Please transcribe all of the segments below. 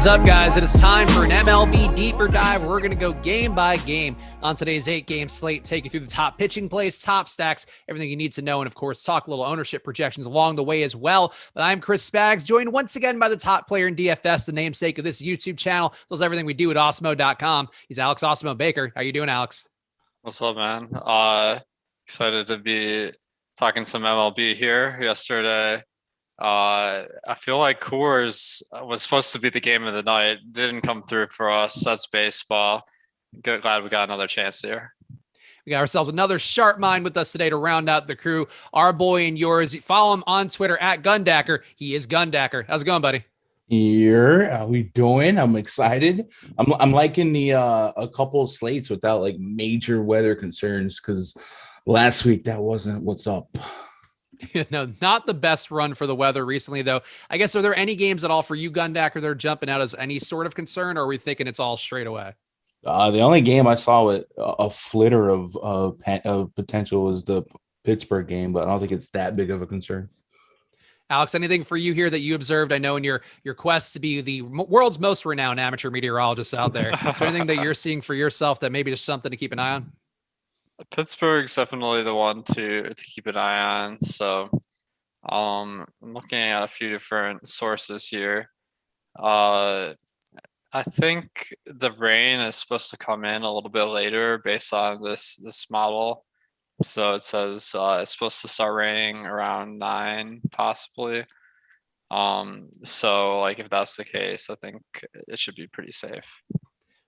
up, guys? It is time for an MLB Deeper Dive. We're going to go game by game on today's 8-game slate, take you through the top pitching plays, top stacks, everything you need to know, and, of course, talk a little ownership projections along the way as well. But I'm Chris Spags, joined once again by the top player in DFS, the namesake of this YouTube channel, as well as everything we do at Awesemo.com. He's Alex Awesemo Baker. How you doing, Alex? What's up, man? Excited to be talking some MLB here yesterday. I feel like Coors was supposed to be the game of the night. Didn't come through for us. That's baseball. Glad we got another chance here. We got ourselves another sharp mind with us today to round out the crew. Our boy and yours. Follow him on Twitter at Gundacker. He is Gundacker. How's it going, buddy? Here, how we doing? I'm excited. I'm liking the a couple of slates without like major weather concerns, because last week that wasn't what's up. No, not the best run for the weather recently, though. I guess, are there any games at all for you, Gundacker, that are jumping out as any sort of concern, or are we thinking it's all straight away? The only game I saw with a flitter of potential was the Pittsburgh game, but I don't think it's that big of a concern. Alex, anything for you here that you observed? I know in your quest to be the world's most renowned amateur meteorologist out there, is there anything that you're seeing for yourself that maybe just something to keep an eye on? Pittsburgh's definitely the one to keep an eye on. So I'm looking at a few different sources here. I think the rain is supposed to come in a little bit later based on this model. So it says it's supposed to start raining around 9 possibly. So like if that's the case, I think it should be pretty safe.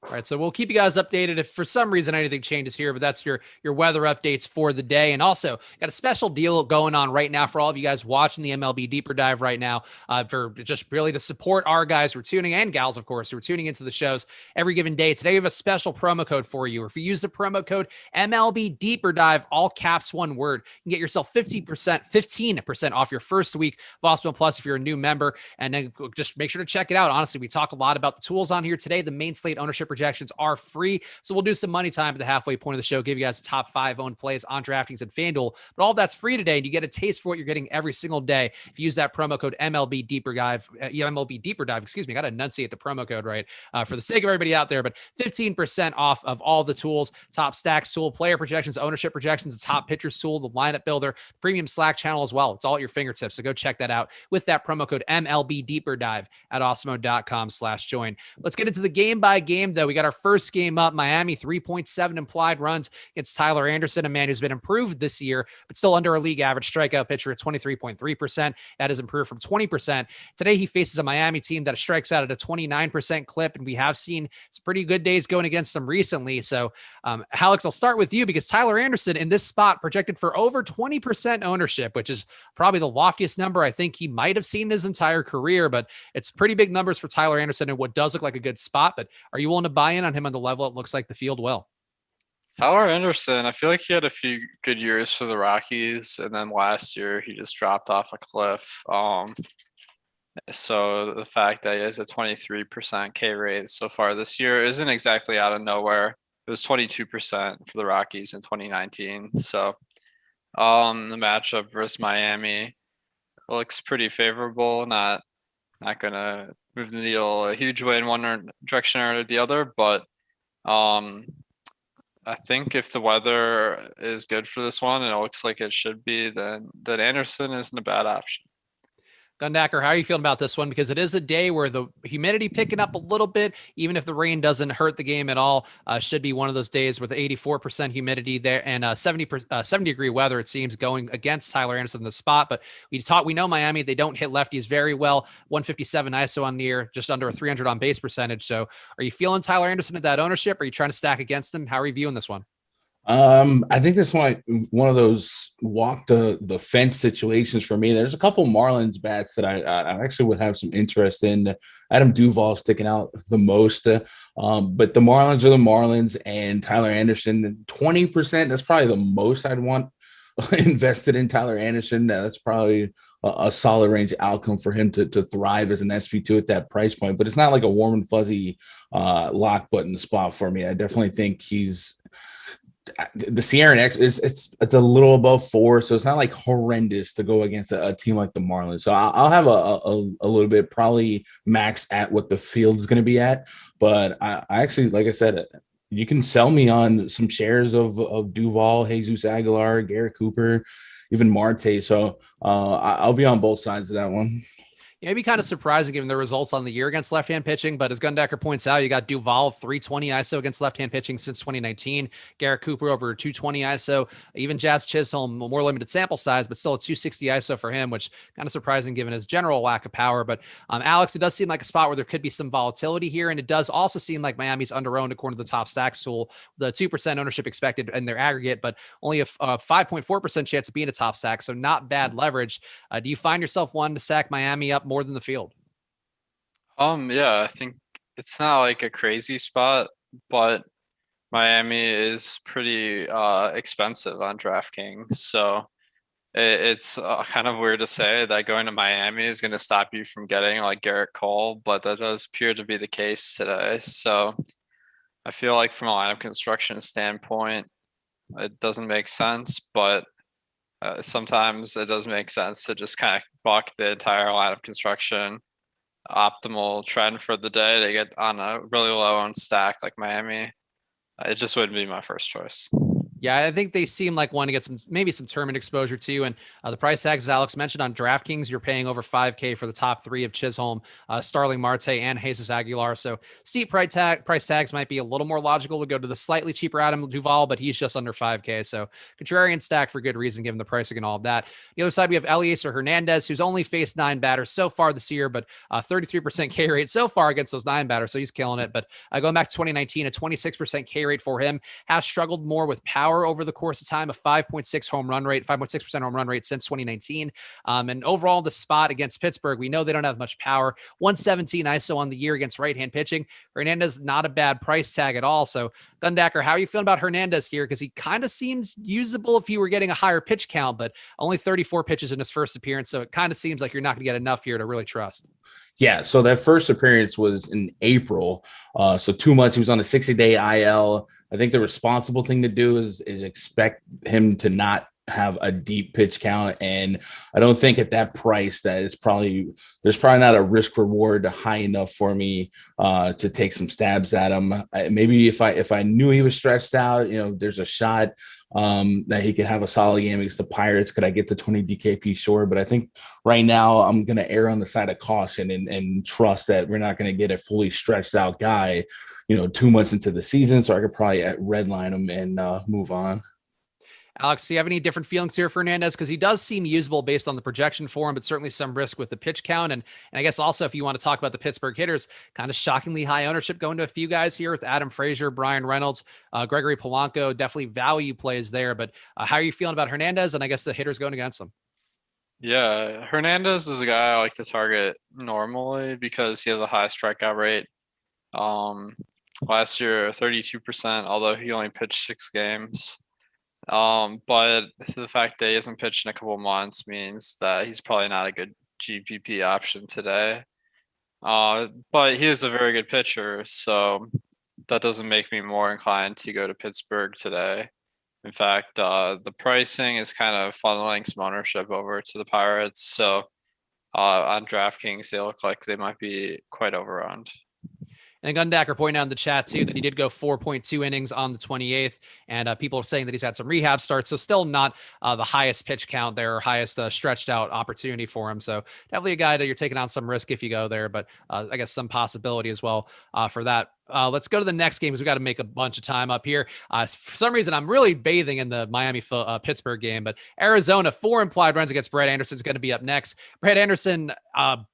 All right, so we'll keep you guys updated if for some reason anything changes here, but that's your weather updates for the day. And also got a special deal going on right now for all of you guys watching the MLB Deeper Dive right now, for just really to support our guys who are tuning, and gals, of course, who are tuning into the shows every given day. Today we have a special promo code for you. If you use the promo code MLB Deeper Dive, all caps, one word, you can get yourself 15% off your first week of Awesemo Plus if you're a new member. And then just make sure to check it out. Honestly, we talk a lot about the tools on here today. The main slate ownership projections are free. So we'll do some money time at the halfway point of the show, give you guys the top 5 owned plays on DraftKings and FanDuel. But all that's free today, and you get a taste for what you're getting every single day if you use that promo code MLB Deeper Dive. MLB Deeper Dive, excuse me. I got to enunciate the promo code right for the sake of everybody out there. But 15% off of all the tools: top stacks tool, player projections, ownership projections, the top pitchers tool, the lineup builder, the premium Slack channel as well. It's all at your fingertips. So go check that out with that promo code MLB Deeper Dive at awesemo.com/join. Let's get into the game by game, though. We got our first game up. Miami 3.7 implied runs against Tyler Anderson, a man who's been improved this year, but still under a league average strikeout pitcher at 23.3%. That has improved from 20%. Today, he faces a Miami team that strikes out at a 29% clip, and we have seen some pretty good days going against them recently. So, Alex, I'll start with you, because Tyler Anderson in this spot projected for over 20% ownership, which is probably the loftiest number I think he might have seen in his entire career, but it's pretty big numbers for Tyler Anderson in what does look like a good spot. But are you willing to buy in on him on the level it looks like the field will? Tyler Anderson, I feel like he had a few good years for the Rockies, and then last year he just dropped off a cliff. So the fact that he has a 23% K rate so far this year isn't exactly out of nowhere. It was 22% for the Rockies in 2019. So the matchup versus Miami looks pretty favorable. Not gonna move the needle a huge way in one direction or the other, but I think if the weather is good for this one, and it looks like it should be, then Anderson isn't a bad option. Gundacker, how are you feeling about this one? Because it is a day where the humidity picking up a little bit, even if the rain doesn't hurt the game at all. Should be one of those days with 84% humidity there and 70-degree weather, it seems, going against Tyler Anderson in the spot. But we know Miami, they don't hit lefties very well. 157 ISO on the year, just under a 300 on base percentage. So are you feeling Tyler Anderson at that ownership? Are you trying to stack against him? How are you viewing this one? I think this one of those walk the fence situations for me. There's a couple Marlins bats that I actually would have some interest in. Adam Duvall sticking out the most, but the Marlins are the Marlins, and Tyler Anderson 20%. That's probably the most I'd want invested in Tyler Anderson. That's probably a solid range outcome for him to thrive as an SP2 at that price point. But it's not like a warm and fuzzy lock button spot for me. I definitely think he's the Sierra X it's a little above 4, so it's not like horrendous to go against a team like the Marlins. So I'll have a little bit, probably max at what the field is going to be at. But I actually, like I said, you can sell me on some shares of Duvall, Jesus Aguilar, Garrett Cooper, even Marte. So I'll be on both sides of that one. Yeah, it'd be kind of surprising given the results on the year against left-hand pitching, but as Gundacker points out, you got Duvall 320 ISO against left-hand pitching since 2019, Garrett Cooper over 220 ISO, even Jazz Chisholm, more limited sample size, but still a 260 ISO for him, which kind of surprising given his general lack of power. But Alex, it does seem like a spot where there could be some volatility here, and it does also seem like Miami's under-owned according to the top stacks tool, the 2% ownership expected in their aggregate, but only a 5.4% chance of being a top stack, so not bad leverage. Do you find yourself wanting to stack Miami up more than the field? Yeah, I think it's not like a crazy spot, but Miami is pretty expensive on DraftKings. So it's kind of weird to say that going to Miami is going to stop you from getting like Garrett Cole, but that does appear to be the case today. So I feel like from a lineup construction standpoint, it doesn't make sense, but sometimes it does make sense to just kind of buck the entire lineup construction optimal trend for the day to get on a really low owned stack like Miami. It just wouldn't be my first choice. Yeah, I think they seem like one to get maybe some tournament exposure too. And the price tags, as Alex mentioned, on DraftKings, you're paying over $5K for the top 3 of Chisholm, Starling Marte, and Jesus Aguilar. So steep price tags might be a little more logical to go to the slightly cheaper Adam Duvall, but he's just under 5K. So contrarian stack for good reason, given the pricing and all of that. The other side, we have Eliezer Hernandez, who's only faced 9 batters so far this year, but 33% K rate so far against those 9 batters. So he's killing it. But going back to 2019, a 26% K rate for him, has struggled more with power over the course of time, a 5.6% home run rate since 2019. And overall, the spot against Pittsburgh, we know they don't have much power. 117 ISO on the year against right-hand pitching. Hernandez, not a bad price tag at all. So Gundacker, how are you feeling about Hernandez here? Because he kind of seems usable if you were getting a higher pitch count, but only 34 pitches in his first appearance. So it kind of seems like you're not going to get enough here to really trust. Yeah, so that first appearance was in April. So 2 months, he was on a 60-day IL. I think the responsible thing to do is expect him to not have a deep pitch count. And I don't think at that price that there's probably not a risk reward high enough for me to take some stabs at him. Maybe if I knew he was stretched out, there's a shot that he could have a solid game against the Pirates. Could I get to 20 DKP? Sure. But I think right now I'm going to err on the side of caution and trust that we're not going to get a fully stretched out guy, 2 months into the season. So I could probably redline him and move on. Alex, do you have any different feelings here for Hernandez? Because he does seem usable based on the projection for him, but certainly some risk with the pitch count. And I guess also, if you want to talk about the Pittsburgh hitters, kind of shockingly high ownership going to a few guys here with Adam Frazier, Brian Reynolds, Gregory Polanco, definitely value plays there. But how are you feeling about Hernandez and I guess the hitters going against him? Yeah, Hernandez is a guy I like to target normally because he has a high strikeout rate. Last year, 32%, although he only pitched 6 games. But the fact that he hasn't pitched in a couple of months means that he's probably not a good GPP option today. But he is a very good pitcher, so that doesn't make me more inclined to go to Pittsburgh today. In fact, the pricing is kind of funneling some ownership over to the Pirates. So on DraftKings, they look like they might be quite overowned. And Gundacker pointed out in the chat, too, that he did go 4.2 innings on the 28th. And people are saying that he's had some rehab starts. So still not the highest pitch count there or highest stretched out opportunity for him. So definitely a guy that you're taking on some risk if you go there. But I guess some possibility as well for that. Let's go to the next game because we got to make a bunch of time up here. For some reason, I'm really bathing in the Miami-Pittsburgh game, but Arizona, 4 implied runs against Brett Anderson is going to be up next. Brett Anderson,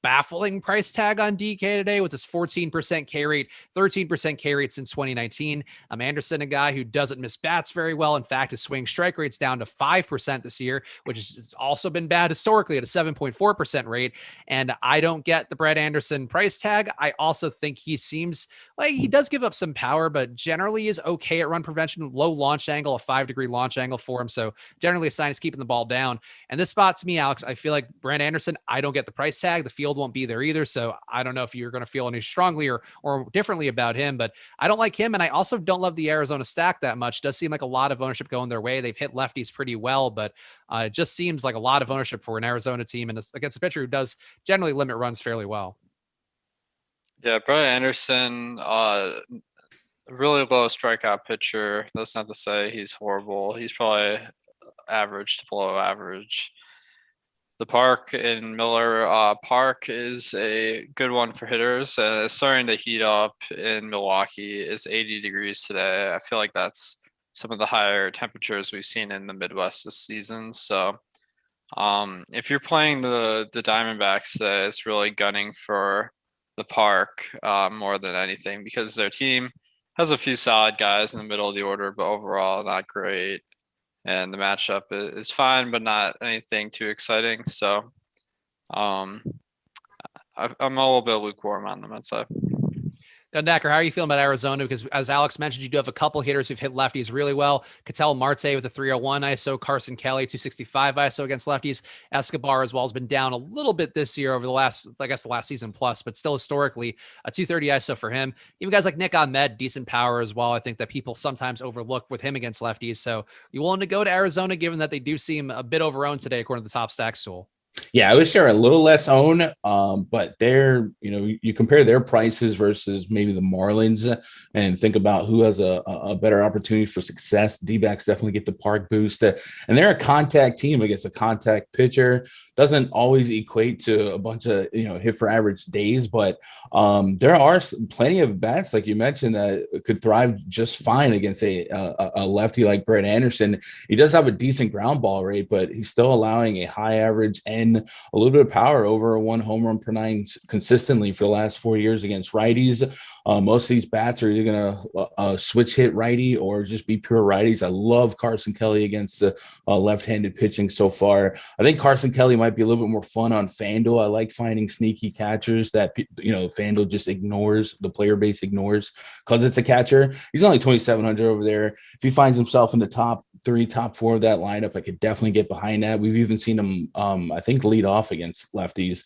baffling price tag on DK today with his 14% K rate, 13% K rate since 2019. Anderson, a guy who doesn't miss bats very well. In fact, his swing strike rate's down to 5% this year, which has also been bad historically at a 7.4% rate. And I don't get the Brett Anderson price tag. I also think he seems like he does give up some power, but generally is okay at run prevention, low launch angle, a 5-degree launch angle for him. So generally a sign is keeping the ball down. And this spot to me, Alex, I feel like Brand Anderson, I don't get the price tag. The field won't be there either. So I don't know if you're going to feel any strongly or differently about him, but I don't like him. And I also don't love the Arizona stack that much. It does seem like a lot of ownership going their way. They've hit lefties pretty well, but it just seems like a lot of ownership for an Arizona team and against a pitcher who does generally limit runs fairly well. Yeah, Brian Anderson, really low strikeout pitcher. That's not to say he's horrible. He's probably average to below average. The park in Miller Park is a good one for hitters. It's starting to heat up in Milwaukee. It's 80 degrees today. I feel like that's some of the higher temperatures we've seen in the Midwest this season. So if you're playing the Diamondbacks today, it's really gunning for the park more than anything because their team has a few solid guys in the middle of the order, but overall not great. And the matchup is fine, but not anything too exciting. So I'm a little bit lukewarm on them, I'd say. Gundacker, how are you feeling about Arizona? Because as Alex mentioned, you do have a couple hitters who've hit lefties really well. Ketel Marte with a 301 ISO, Carson Kelly, 265 ISO against lefties. Escobar as well has been down a little bit this year over the last season plus, but still historically a 230 ISO for him. Even guys like Nick Ahmed, decent power as well. I think that people sometimes overlook with him against lefties. So you willing to go to Arizona given that they do seem a bit overowned today, according to the Top Stacks tool? Yeah, I wish they were a little less owned, but they're, you compare their prices versus maybe the Marlins and think about who has a better opportunity for success. D-backs definitely get the park boost, and they're a contact team against a contact pitcher. Doesn't always equate to a bunch of, hit for average days, but there are plenty of bats, like you mentioned, that could thrive just fine against a lefty like Brett Anderson. He does have a decent ground ball rate, but he's still allowing a high average and a little bit of power, over 1 home run per 9 consistently for the last 4 years against righties. Most of these bats are either going to switch hit righty or just be pure righties. I love Carson Kelly against the left-handed pitching so far. I think Carson Kelly might be a little bit more fun on FanDuel. I like finding sneaky catchers that, FanDuel just ignores, the player base ignores because it's a catcher. He's only 2,700 over there. If he finds himself in the top 3, top 4 of that lineup, I could definitely get behind that. We've even seen him, I think, lead off against lefties.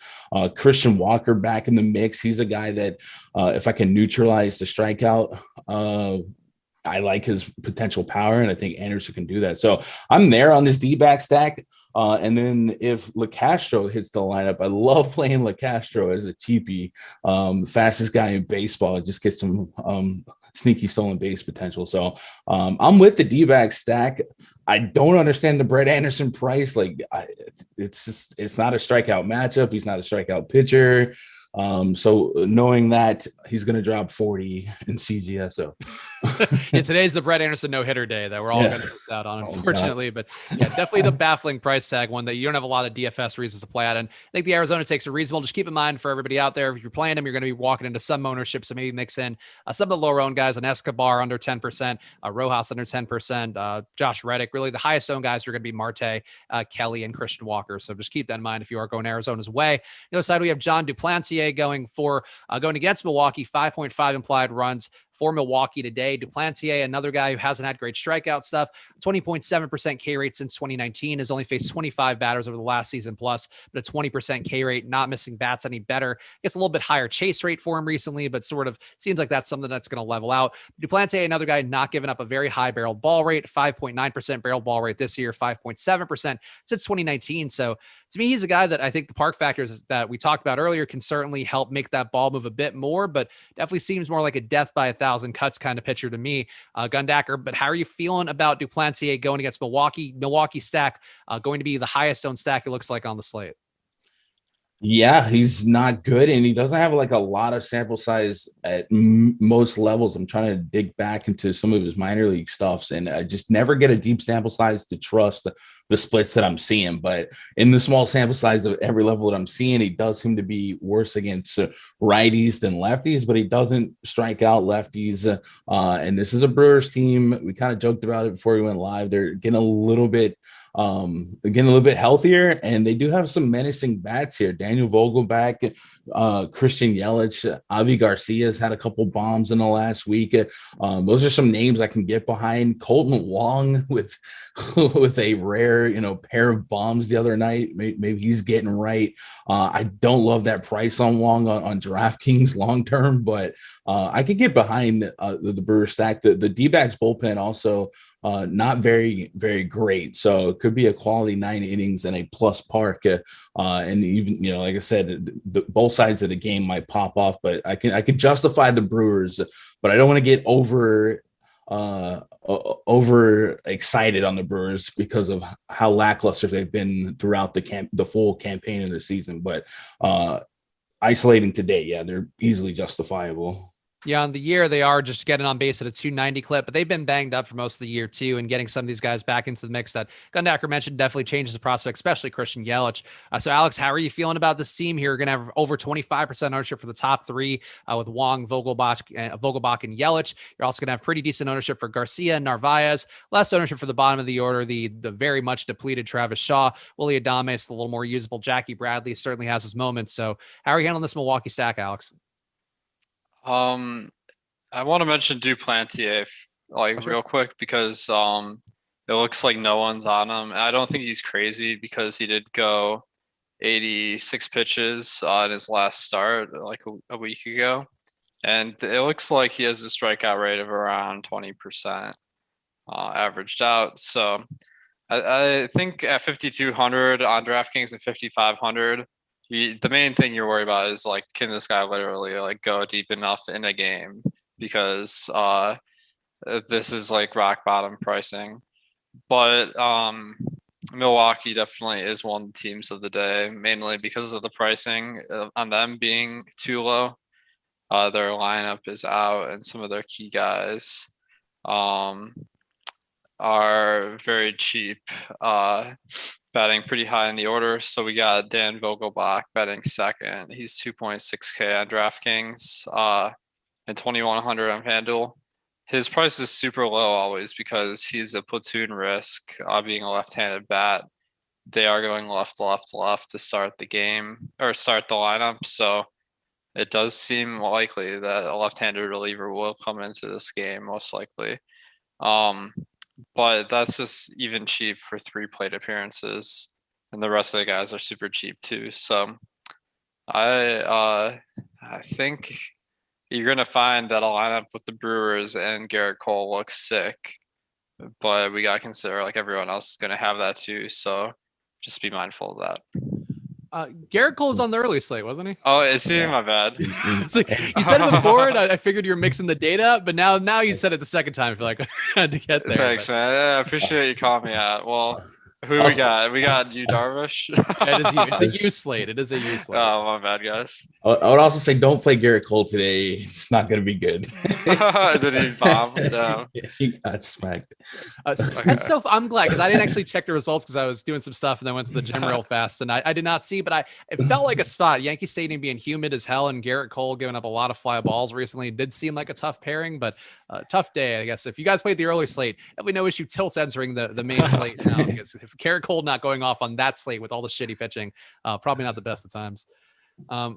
Christian Walker back in the mix. He's a guy that if I can neutralize the strikeout, I like his potential power, and I think Anderson can do that. So I'm there on this D-back stack. And then if LeCastro hits the lineup, I love playing LeCastro as a cheapie. Fastest guy in baseball. Just get some sneaky stolen base potential. So I'm with the D-back stack. I don't understand the Brett Anderson price. It's not a strikeout matchup. He's not a strikeout pitcher. So knowing that he's going to drop 40 in CGS. So yeah, today's the Brett Anderson no-hitter day that we're all going to miss out on, unfortunately. But yeah, definitely the baffling price tag, one that you don't have a lot of DFS reasons to play at. And I think the Arizona takes are reasonable. Just keep in mind for everybody out there, if you're playing them, you're going to be walking into some ownership. So maybe mix in some of the lower owned guys, an Escobar under 10%, Rojas under 10%, Josh Reddick. Really the highest owned guys are going to be Marte, Kelly, and Christian Walker. So just keep that in mind if you are going Arizona's way. The other side, we have John Duplantier going against Milwaukee, 5.5 implied runs for Milwaukee today. Duplantier, another guy who hasn't had great strikeout stuff, 20.7% K rate since 2019, has only faced 25 batters over the last season plus, but a 20% K rate, not missing bats any better. Gets a little bit higher chase rate for him recently, but sort of seems like that's something that's going to level out. Duplantier, another guy not giving up a very high barrel ball rate, 5.9% barrel ball rate this year, 5.7% since 2019. So to me, he's a guy that I think the park factors that we talked about earlier can certainly help make that ball move a bit more, but definitely seems more like a death by 1,000 cuts kind of pitcher to me, Gundacker. But how are you feeling about Duplantier going against Milwaukee? Milwaukee stack going to be the highest owned stack it looks like on the slate. Yeah, he's not good, and he doesn't have a lot of sample size at most levels. I'm trying to dig back into some of his minor league stuffs, and I just never get a deep sample size to trust the splits that I'm seeing. But in the small sample size of every level that I'm seeing, he does seem to be worse against righties than lefties, but he doesn't strike out lefties. And this is a Brewers team. We kind of joked about it before we went live. They're getting a little bit Again, a little bit healthier, and they do have some menacing bats here. Daniel Vogelbach, Christian Yelich, Avi Garcia's had a couple bombs in the last week. Those are some names I can get behind. Colton Wong with a rare, pair of bombs the other night. Maybe he's getting right. I don't love that price on Wong on DraftKings long term, but I could get behind the Brewers stack. The D-backs bullpen also not very, very great. So it could be a quality 9 innings and a plus park. And even, like I said, both sides of the game might pop off, but I can justify the Brewers, but I don't want to get over excited on the Brewers because of how lackluster they've been throughout the full campaign of the season. But isolating today, yeah, they're easily justifiable. Yeah, on the year, they are just getting on base at a 290 clip, but they've been banged up for most of the year, too, and getting some of these guys back into the mix that Gundacker mentioned definitely changes the prospect, especially Christian Yelich. So, Alex, how are you feeling about this team here? We're going to have over 25% ownership for the top three with Wong, Vogelbach, and Yelich. You're also going to have pretty decent ownership for Garcia and Narvaez, less ownership for the bottom of the order, the very much depleted Travis Shaw, Willie Adames, a little more usable. Jackie Bradley certainly has his moments. So, how are you handling this Milwaukee stack, Alex? I want to mention Duplantier real quick because it looks like no one's on him. I don't think he's crazy because he did go 86 pitches in his last start like a week ago, and it looks like he has a strikeout rate of around 20% averaged out. So I think at 5,200 on DraftKings and 5,500. The main thing you're worried about is can this guy literally go deep enough in a game, because this is rock bottom pricing. But Milwaukee definitely is one of the teams of the day, mainly because of the pricing on them being too low. Their lineup is out, and some of their key guys are very cheap, batting pretty high in the order. So we got Dan Vogelbach batting second. He's 2.6K on DraftKings and 2,100 on FanDuel. His price is super low always because he's a platoon risk, being a left-handed bat. They are going left to start the game or start the lineup. So it does seem likely that a left-handed reliever will come into this game, most likely. But that's just even cheap for 3 plate appearances, and the rest of the guys are super cheap too. So I think you're gonna find that a lineup with the Brewers and Garrett Cole looks sick, but we gotta consider everyone else is gonna have that too. So just be mindful of that. Garrett Cole was on the early slate, wasn't he? Oh, is he? My bad. You said it before, and I figured you were mixing the data, but now you said it the second time. I feel like I had to get there. Thanks, man. Yeah, I appreciate you calling me out. Well, who we got? We got you, Darvish. It is you. It's a U slate. It is a U slate. Oh, my bad, guys. I would also say don't play Garrett Cole today. It's not going to be good. Did he bomb? No. He got smacked. That's so. I'm glad because I didn't actually check the results because I was doing some stuff and then went to the gym real fast, and I did not see, but it felt like a spot. Yankee Stadium being humid as hell, and Garrett Cole giving up a lot of fly balls recently. It did seem like a tough pairing, but tough day, I guess. If you guys played the early slate, definitely no issue. Tilt's entering the main slate now. Because if Garrett Cole not going off on that slate with all the shitty pitching, probably not the best of times.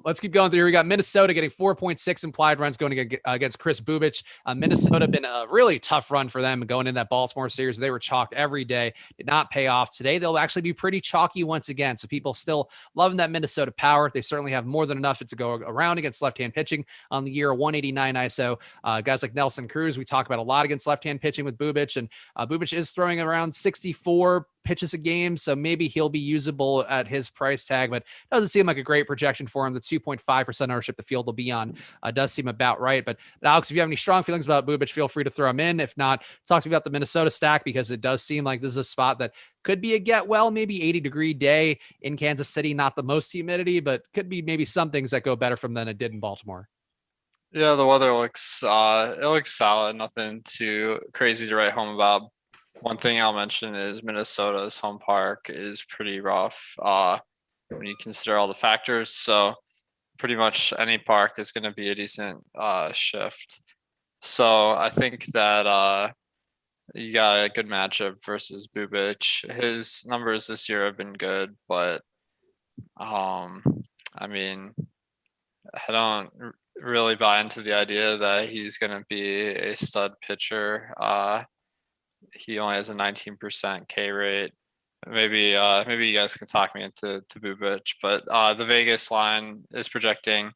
Let's keep going through here. We got Minnesota getting 4.6 implied runs going against Chris Bubich. Minnesota been a really tough run for them going in that Baltimore series. They were chalked every day, did not pay off. Today, they'll actually be pretty chalky once again. So people still loving that Minnesota power. They certainly have more than enough to go around against left-hand pitching on the year, 189 ISO. Guys like Nelson Cruz, we talk about a lot against left-hand pitching with Bubich, and Bubich is throwing around 64 pitches a game, so maybe he'll be usable at his price tag, but doesn't seem like a great projection for him. The 2.5% ownership the field will be on does seem about right. But Alex, if you have any strong feelings about Bubich, feel free to throw him in. If not, talk to me about the Minnesota stack, because it does seem like this is a spot that could be a get well, maybe 80-degree day in Kansas City, not the most humidity, but could be maybe some things that go better from than it did in Baltimore. Yeah, the weather looks it looks solid. Nothing too crazy to write home about. One thing I'll mention is Minnesota's home park is pretty rough when you consider all the factors. So pretty much any park is going to be a decent shift. So I think that you got a good matchup versus Bubic. His numbers this year have been good, but I mean, I don't really buy into the idea that he's going to be a stud pitcher. He only has a 19% K rate. Maybe you guys can talk me into Bubic, but the Vegas line is projecting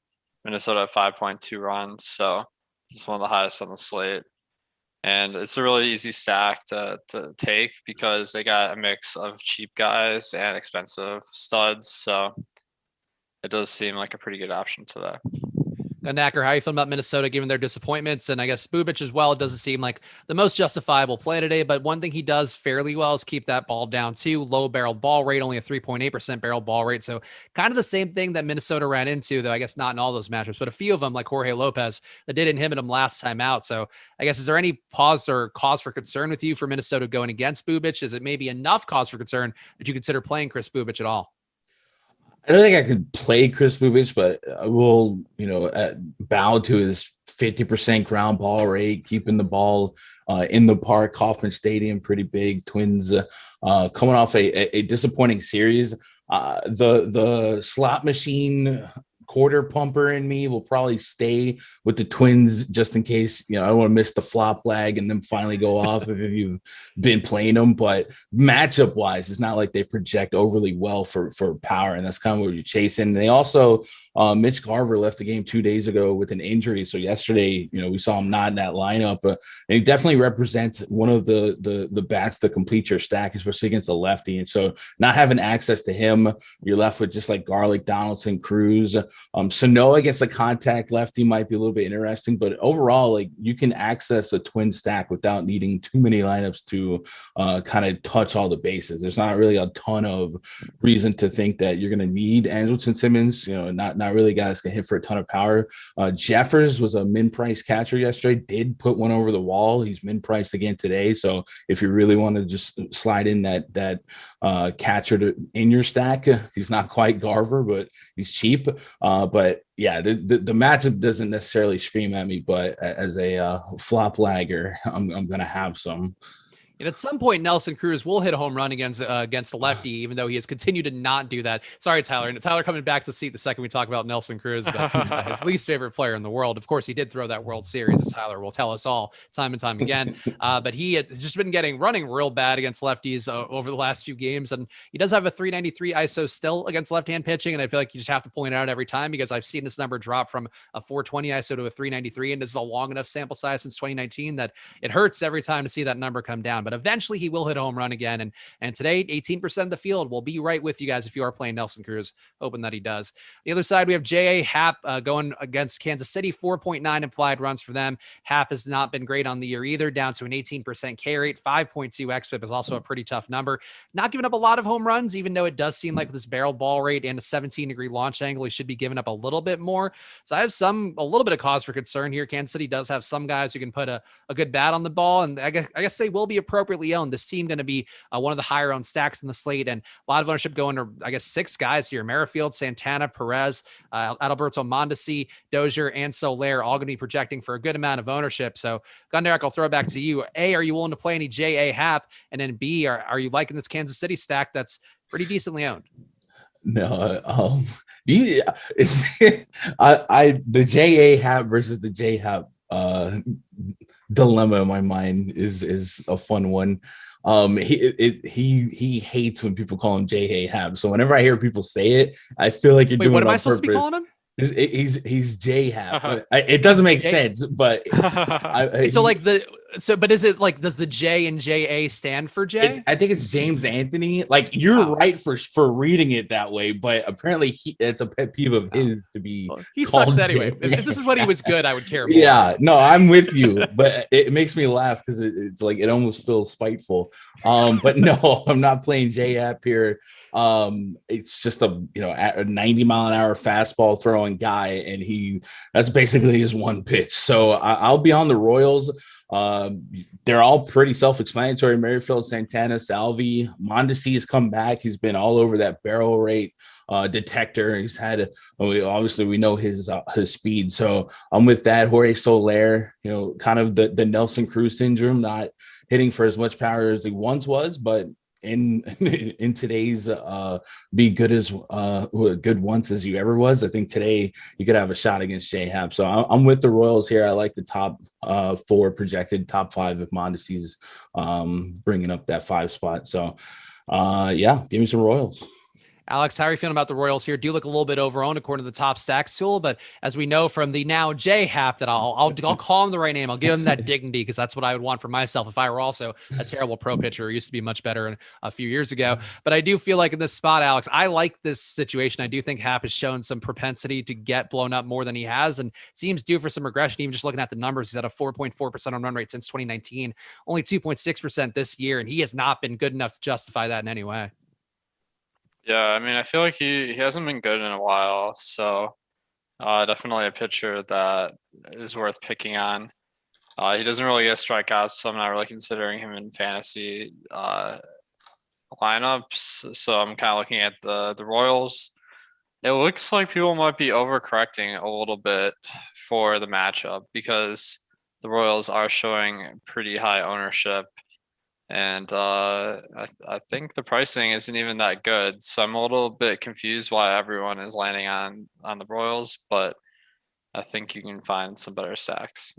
Minnesota at 5.2 runs, so it's one of the highest on the slate. And it's a really easy stack to take because they got a mix of cheap guys and expensive studs, so it does seem like a pretty good option today. Gundacker, how you feeling about Minnesota given their disappointments? And I guess Bubic as well, it doesn't seem like the most justifiable play today, but one thing he does fairly well is keep that ball down too. Low barreled ball rate, only a 3.8% barrel ball rate. So kind of the same thing that Minnesota ran into, though I guess not in all those matchups, but a few of them like Jorge Lopez that did inhibit him last time out. So I guess, is there any pause or cause for concern with you for Minnesota going against Bubic? Is it maybe enough cause for concern that you consider playing Chris Bubic at all? I don't think I could play Chris Bubic, but I will, bow to his 50% ground ball rate, keeping the ball in the park. Kauffman Stadium, pretty big. Twins coming off a disappointing series. The slot machine quarter pumper in me will probably stay with the Twins just in case, I don't want to miss the flop lag and then finally go off if you've been playing them. But matchup wise, it's not like they project overly well for power, and that's kind of what you're chasing. They also Mitch Garver left the game 2 days ago with an injury, so yesterday we saw him not in that lineup, and he definitely represents one of the bats to complete your stack, especially against a lefty. And so not having access to him, you're left with just like Garlick, Donaldson, Cruz. Sano against the contact lefty might be a little bit interesting, but overall, like, you can access a twin stack without needing too many lineups to kind of touch all the bases. There's not really a ton of reason to think that you're going to need Andrelton Simmons. Not really guys can hit for a ton of power. Jeffers was a min-price catcher yesterday, did put one over the wall. He's min-priced again today. So if you really want to just slide in that catcher in your stack, he's not quite Garver, but he's cheap. But yeah, the matchup doesn't necessarily scream at me, but as a flop lagger, I'm going to have some. And at some point, Nelson Cruz will hit a home run against the lefty, even though he has continued to not do that. Sorry, Tyler. And Tyler coming back to the seat the second we talk about Nelson Cruz, but his least favorite player in the world. Of course, he did throw that World Series, as Tyler will tell us all time and time again. But he has just been running real bad against lefties over the last few games. And he does have a 393 ISO still against left-hand pitching. And I feel like you just have to point it out every time because I've seen this number drop from a 420 ISO to a 393. And this is a long enough sample size since 2019 that it hurts every time to see that number come down. But eventually he will hit a home run again. And today, 18% of the field will be right with you guys if you are playing Nelson Cruz, hoping that he does. The other side, we have J.A. Happ going against Kansas City, 4.9 implied runs for them. Happ has not been great on the year either, down to an 18% K rate. 5.2 xFIP is also a pretty tough number. Not giving up a lot of home runs, even though it does seem like with this barrel ball rate and a 17-degree launch angle, he should be giving up a little bit more. So I have a little bit of cause for concern here. Kansas City does have some guys who can put a good bat on the ball, and I guess they will be appropriately owned. This team going to be one of the higher owned stacks in the slate, and a lot of ownership going to, I guess, 6 guys here: Merrifield, Santana, Perez, Adalberto Mondesi, Dozier, and Soler, all going to be projecting for a good amount of ownership. So, Gundacker, I'll throw it back to you. A, are you willing to play any J.A. Happ? And then B, are you liking this Kansas City stack that's pretty decently owned? No, the J.A. Happ versus the J. Happ dilemma in my mind is a fun one. He hates when people call him J.A. Happ. So whenever I hear people say it, I feel like you're doing what it am on I supposed purpose. to be calling him? He's J Happ. It doesn't make sense, but but is it like, does the J and JA stand for J? I think it's James Anthony. Like, you're right for reading it that way, but apparently it's a pet peeve of his to be. Well, he sucks anyway. If this is what he was good, I would care more. Yeah, no, I'm with you, but it makes me laugh because it's like it almost feels spiteful. But no, I'm not playing J Happ here. It's just a 90-mile-an-hour fastball throwing guy, and that's basically his one pitch. So I'll be on the Royals. They're all pretty self-explanatory: Merrifield, Santana, Salvi. Mondesi has come back. He's been all over that barrel rate detector. He's had obviously we know his speed. So I'm with that. Jorge Soler, kind of the Nelson Cruz syndrome, not hitting for as much power as he once was, but in today's be good as good once as you ever was. I think today you could have a shot against J-Happ. So I'm with the Royals here. I like the top 4 projected, top 5 if Mondesi's bringing up that 5 spot. So yeah, give me some Royals. Alex, how are you feeling about the Royals here? Do look a little bit overowned according to the top stacks tool, but as we know from the now J-Happ, that I'll call him the right name. I'll give him that dignity because that's what I would want for myself if I were also a terrible pro pitcher. It used to be much better a few years ago. But I do feel like in this spot, Alex, I like this situation. I do think Happ has shown some propensity to get blown up more than he has and seems due for some regression. Even just looking at the numbers, he's at a 4.4% on run rate since 2019, only 2.6% this year, and he has not been good enough to justify that in any way. Yeah, I mean, I feel like he hasn't been good in a while, so definitely a pitcher that is worth picking on. He doesn't really get strikeouts, so I'm not really considering him in fantasy lineups. So I'm kind of looking at the Royals. It looks like people might be overcorrecting a little bit for the matchup because the Royals are showing pretty high ownership. And I think the pricing isn't even that good. So I'm a little bit confused why everyone is landing on the Royals, but I think you can find some better stacks.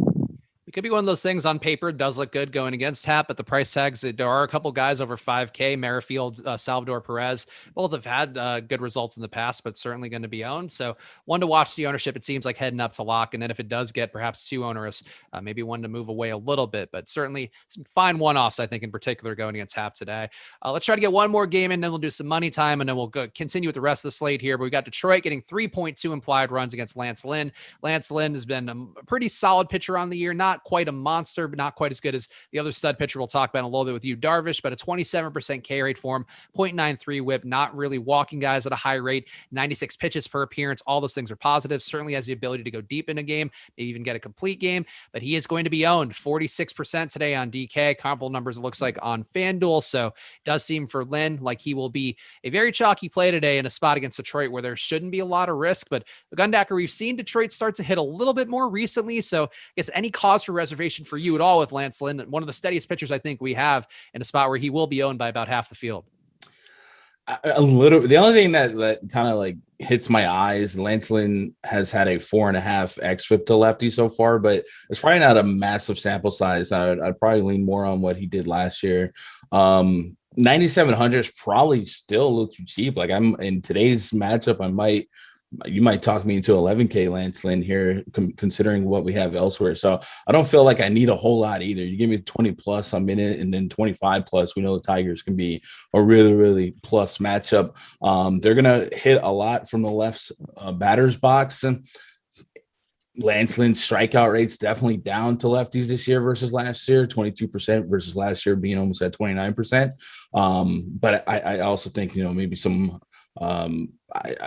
It could be one of those things on paper. It does look good going against Happ, but the price tags, there are a couple guys over 5K, Merrifield, Salvador Perez. Both have had good results in the past, but certainly going to be owned. So one to watch the ownership. It seems like heading up to lock. And then if it does get perhaps too onerous, maybe one to move away a little bit, but certainly some fine one-offs, I think, in particular going against Happ today. Let's try to get one more game in, then we'll do some money time, and then we'll continue with the rest of the slate here. But we got Detroit getting 3.2 implied runs against Lance Lynn. Lance Lynn has been a pretty solid pitcher on the year, not quite a monster, but not quite as good as the other stud pitcher we'll talk about in a little bit with you, Darvish, but a 27% K rate for him, 0.93 whip, not really walking guys at a high rate, 96 pitches per appearance. All those things are positive. Certainly has the ability to go deep in a game, maybe even get a complete game, but he is going to be owned 46% today on DK. Comparable numbers, it looks like, on FanDuel. So it does seem for Lynn like he will be a very chalky play today in a spot against Detroit where there shouldn't be a lot of risk, but the Gundacker, we've seen Detroit start to hit a little bit more recently. So I guess any cause for reservation for you at all with Lance Lynn, one of the steadiest pitchers I think we have in a spot where he will be owned by about half the field. A little. The only thing that kind of like hits my eyes, Lance Lynn has had a 4.5 xFIP to lefty so far, but it's probably not a massive sample size. I'd probably lean more on what he did last year. 9,700 is probably still a little too cheap. Like I'm in today's matchup, you might talk me into 11K Lance Lynn here, considering what we have elsewhere. So I don't feel like I need a whole lot either. You give me 20 plus, I'm in it, and then 25 plus. We know the Tigers can be a really, really plus matchup. They're going to hit a lot from the left batter's box. And Lance Lynn's strikeout rate's definitely down to lefties this year versus last year, 22% versus last year being almost at 29%. But I also think, maybe some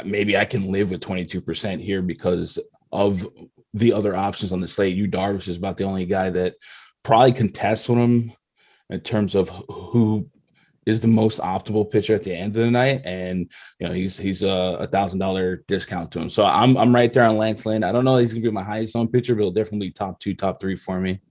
maybe I can live with 22% here because of the other options on the slate. Darvish is about the only guy that probably contests with him in terms of who is the most optimal pitcher at the end of the night. And, he's a $1,000 discount to him. So I'm right there on Lance Lynn. I don't know if he's going to be my highest owned pitcher, but he'll definitely be top 2, top 3 for me.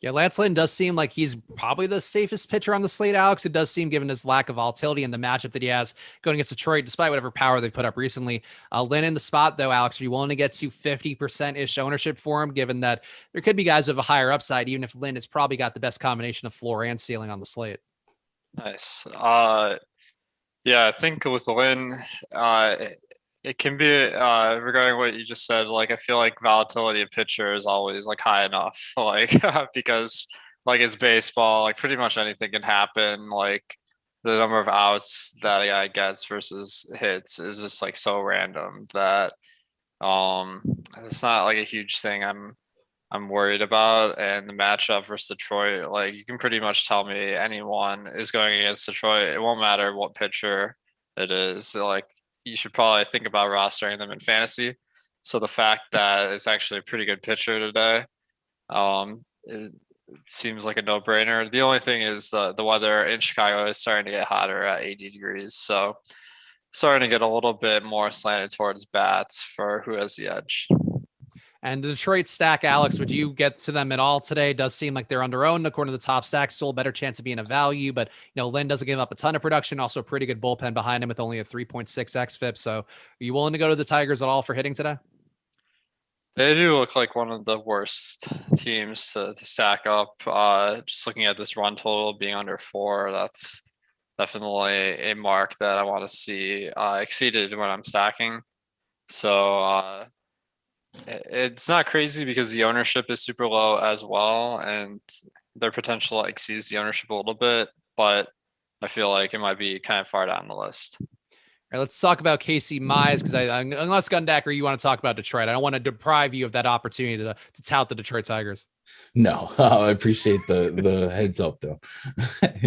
Yeah, Lance Lynn does seem like he's probably the safest pitcher on the slate, Alex. It does seem, given his lack of volatility and the matchup that he has going against Detroit, despite whatever power they've put up recently. Lynn in the spot, though, Alex, are you willing to get to 50%-ish ownership for him, given that there could be guys with a higher upside, even if Lynn has probably got the best combination of floor and ceiling on the slate? Nice. Yeah, I think with Lynn, it can be regarding what you just said. Like, I feel like volatility of pitcher is always like high enough, like because like it's baseball. Like pretty much anything can happen. Like the number of outs that a guy gets versus hits is just like so random that it's not like a huge thing I'm worried about. And the matchup versus Detroit, like you can pretty much tell me anyone is going against Detroit. It won't matter what pitcher it is. Like you should probably think about rostering them in fantasy. So the fact that it's actually a pretty good pitcher today, it seems like a no-brainer. The only thing is the weather in Chicago is starting to get hotter at 80 degrees. So starting to get a little bit more slanted towards bats for who has the edge. And the Detroit stack, Alex, would you get to them at all today? Does seem like they're under-owned according to the top stack. Still a better chance of being a value, but Lynn doesn't give up a ton of production. Also a pretty good bullpen behind him with only a 3.6 xFIP. So are you willing to go to the Tigers at all for hitting today? They do look like one of the worst teams to stack up. Just looking at this run total being under 4, that's definitely a mark that I want to see exceeded when I'm stacking. So it's not crazy because the ownership is super low as well, and their potential exceeds the ownership a little bit, but I feel like it might be kind of far down the list. All right, let's talk about Casey Mize, because unless Gundacker, you want to talk about Detroit, I don't want to deprive you of that opportunity to tout the Detroit Tigers. No, I appreciate the heads up though.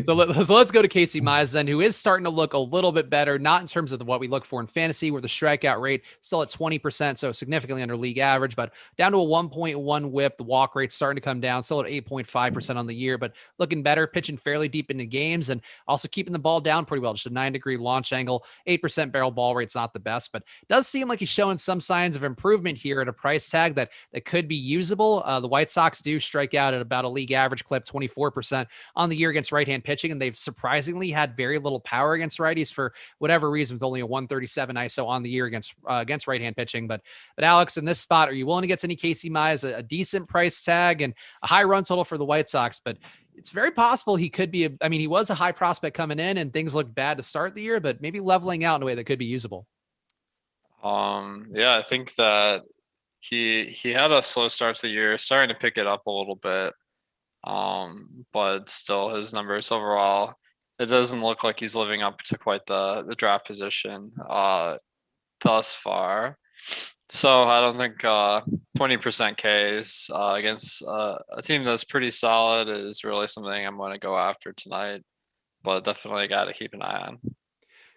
So let's go to Casey Mize then, who is starting to look a little bit better, not in terms of what we look for in fantasy, where the strikeout rate still at 20%, so significantly under league average, but down to a 1.1 whip. The walk rate starting to come down, still at 8.5% on the year, but looking better, pitching fairly deep into games, and also keeping the ball down pretty well. Just a 9-degree launch angle, 8% barrel ball rate's not the best, but does seem like he's showing some signs of improvement here at a price tag that could be usable. The White Sox do strike out at about a league average clip, 24% on the year against right-hand pitching, and they've surprisingly had very little power against righties for whatever reason, with only a 137 ISO on the year against right-hand pitching. But Alex, in this spot, are you willing to get to any Casey Mize, a decent price tag and a high run total for the White Sox? But it's very possible he could be he was a high prospect coming in and things looked bad to start the year, but maybe leveling out in a way that could be usable. Yeah, I think that he had a slow start to the year, starting to pick it up a little bit. But still his numbers overall, it doesn't look like he's living up to quite the draft position thus far. So I don't think 20% Ks against a team that's pretty solid is really something I'm going to go after tonight, but definitely got to keep an eye on.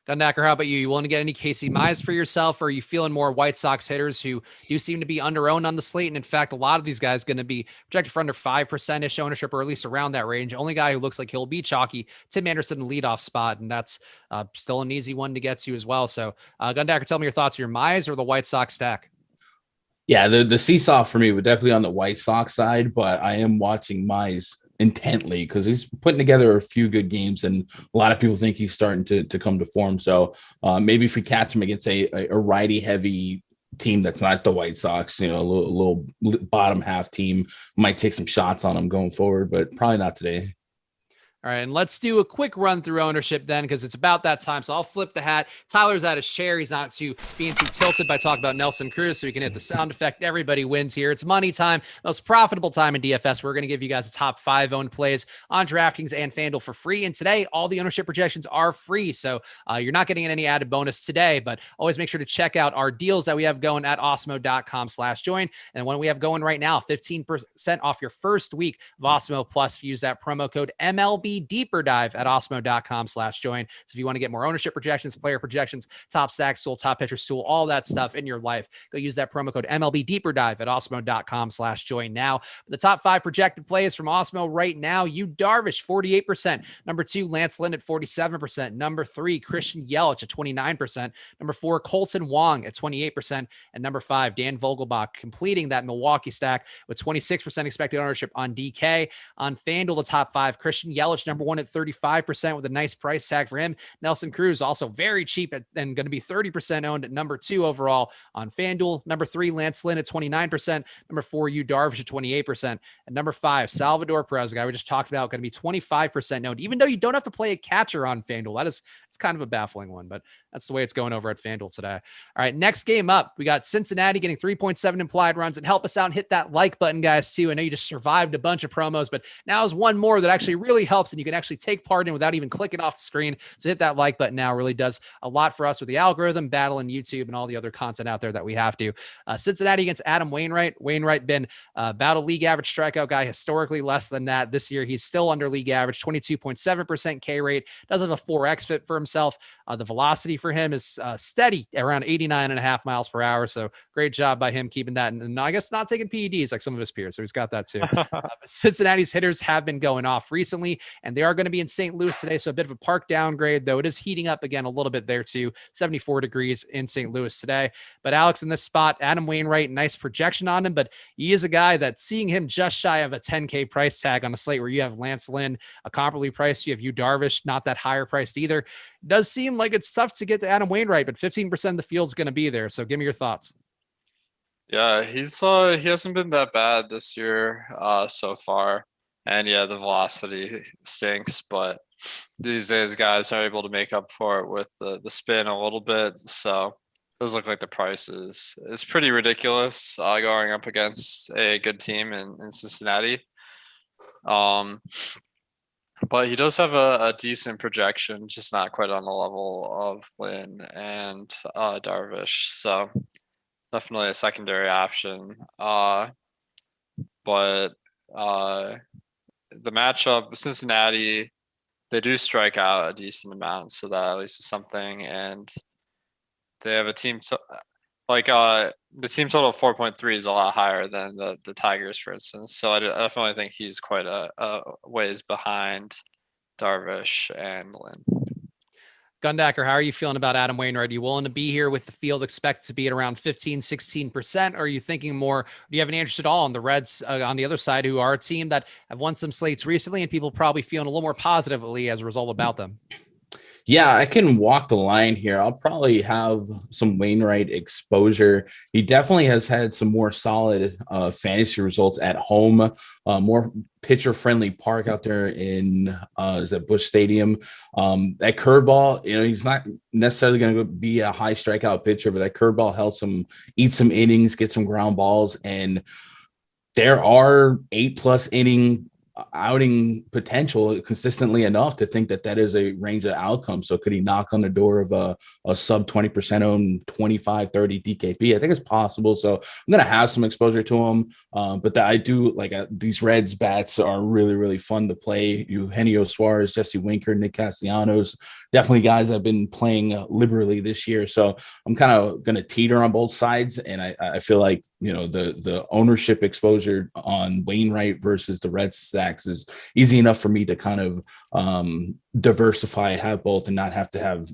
Gundacker, how about you? You willing to get any Casey Mize for yourself, or are you feeling more White Sox hitters who do seem to be under-owned on the slate? And in fact, a lot of these guys going to be projected for under 5%-ish ownership, or at least around that range. Only guy who looks like he'll be chalky, Tim Anderson, the leadoff spot, and that's still an easy one to get to as well. So Gundacker, tell me your thoughts on your Mize or the White Sox stack. Yeah, the seesaw for me would definitely on the White Sox side, but I am watching Mize intently because he's putting together a few good games, and a lot of people think he's starting to come to form. So maybe if we catch him against a righty heavy team that's not the White Sox, a little bottom half team, might take some shots on him going forward, but probably not today. All right, and let's do a quick run through ownership then, because it's about that time. So I'll flip the hat. Tyler's out of share. He's not being too tilted by talking about Nelson Cruz, so we can hit the sound effect. Everybody wins here. It's money time, most profitable time in DFS. We're going to give you guys the top 5 owned plays on DraftKings and FanDuel for free. And today, all the ownership projections are free, so you're not getting any added bonus today. But always make sure to check out our deals that we have going at Awesemo.com/join. And one we have going right now, 15% off your first week of Awesemo Plus if you use that promo code MLB Deeper Dive at Awesemo.com/join. So if you want to get more ownership projections, player projections, top stacks tool, top pitchers tool, all that stuff in your life, go use that promo code MLB Deeper Dive at Awesemo.com/join now. The top 5 projected plays from Awesemo right now: Yu Darvish, 48%. Number 2, Lance Lynn at 47%. Number 3, Christian Yelich at 29%. Number 4, Colton Wong at 28%. And number 5, Dan Vogelbach, completing that Milwaukee stack with 26% expected ownership on DK. On FanDuel, the top 5, Christian Yelich, number 1 at 35% with a nice price tag for him. Nelson Cruz, also very cheap and going to be 30% owned at number 2 overall on FanDuel. Number 3, Lance Lynn at 29%. Number 4, Yu Darvish at 28%. And number 5, Salvador Perez, the guy we just talked about, going to be 25% owned, even though you don't have to play a catcher on FanDuel. It's kind of a baffling one, but that's the way it's going over at FanDuel today. All right, next game up, we got Cincinnati getting 3.7 implied runs. And help us out and hit that like button, guys, too. I know you just survived a bunch of promos, but now is one more that actually really helps, and you can actually take part in without even clicking off the screen. So hit that like button now. It really does a lot for us with the algorithm, battling YouTube, and all the other content out there that we have to. Cincinnati against Adam Wainwright. Wainwright been about a league average strikeout guy, historically less than that. This year, he's still under league average, 22.7% K rate. Does have a 4x fit for himself. The velocity for him is steady around 89.5 miles per hour. So great job by him keeping that. And I guess not taking PEDs like some of his peers. So he's got that too. Cincinnati's hitters have been going off recently. and they are going to be in St. Louis today. So a bit of a park downgrade, though it is heating up again a little bit there too. 74 degrees in St. Louis today. But Alex, in this spot, Adam Wainwright, nice projection on him, but he is a guy that seeing him just shy of a 10K price tag on a slate where you have Lance Lynn, a comparably priced, you have Yu Darvish, not that higher priced either. It does seem like it's tough to get to Adam Wainwright, but 15% of the field's going to be there. So give me your thoughts. Yeah, he hasn't been that bad this year so far. And yeah, the velocity stinks, but these days guys are able to make up for it with the spin a little bit. So it does look like the price is pretty ridiculous going up against a good team in Cincinnati. But he does have a decent projection, just not quite on the level of Lynn and Darvish. So definitely a secondary option. But the matchup, Cincinnati, they do strike out a decent amount, so that at least is something. And they have a team the team total of 4.3 is a lot higher than the Tigers, for instance. So I definitely think he's quite a ways behind Darvish and Lynn. Gundacker, how are you feeling about Adam Wainwright? Are you willing to be here with the field expected to be at around 15, 16%? Or are you thinking more, do you have any interest at all in the Reds on the other side, who are a team that have won some slates recently and people probably feeling a little more positively as a result about them? Yeah, I can walk the line here. I'll probably have some Wainwright exposure. He definitely has had some more solid fantasy results at home, more pitcher-friendly park out there in is that Busch Stadium. That curveball, he's not necessarily going to be a high strikeout pitcher, but that curveball helps him eat some innings, get some ground balls, and there are 8+ inning outing potential consistently enough to think that is a range of outcomes. So could he knock on the door of a sub 20% owned 25, 30 DKP? I think it's possible. So I'm going to have some exposure to him. But I do like these Reds bats are really, really fun to play. Eugenio Suarez, Jesse Winker, Nick Castellanos, definitely guys I've been playing liberally this year. So I'm kind of going to teeter on both sides. And I feel like, the ownership exposure on Wainwright versus the Red stacks is easy enough for me to kind of diversify, have both, and not have to have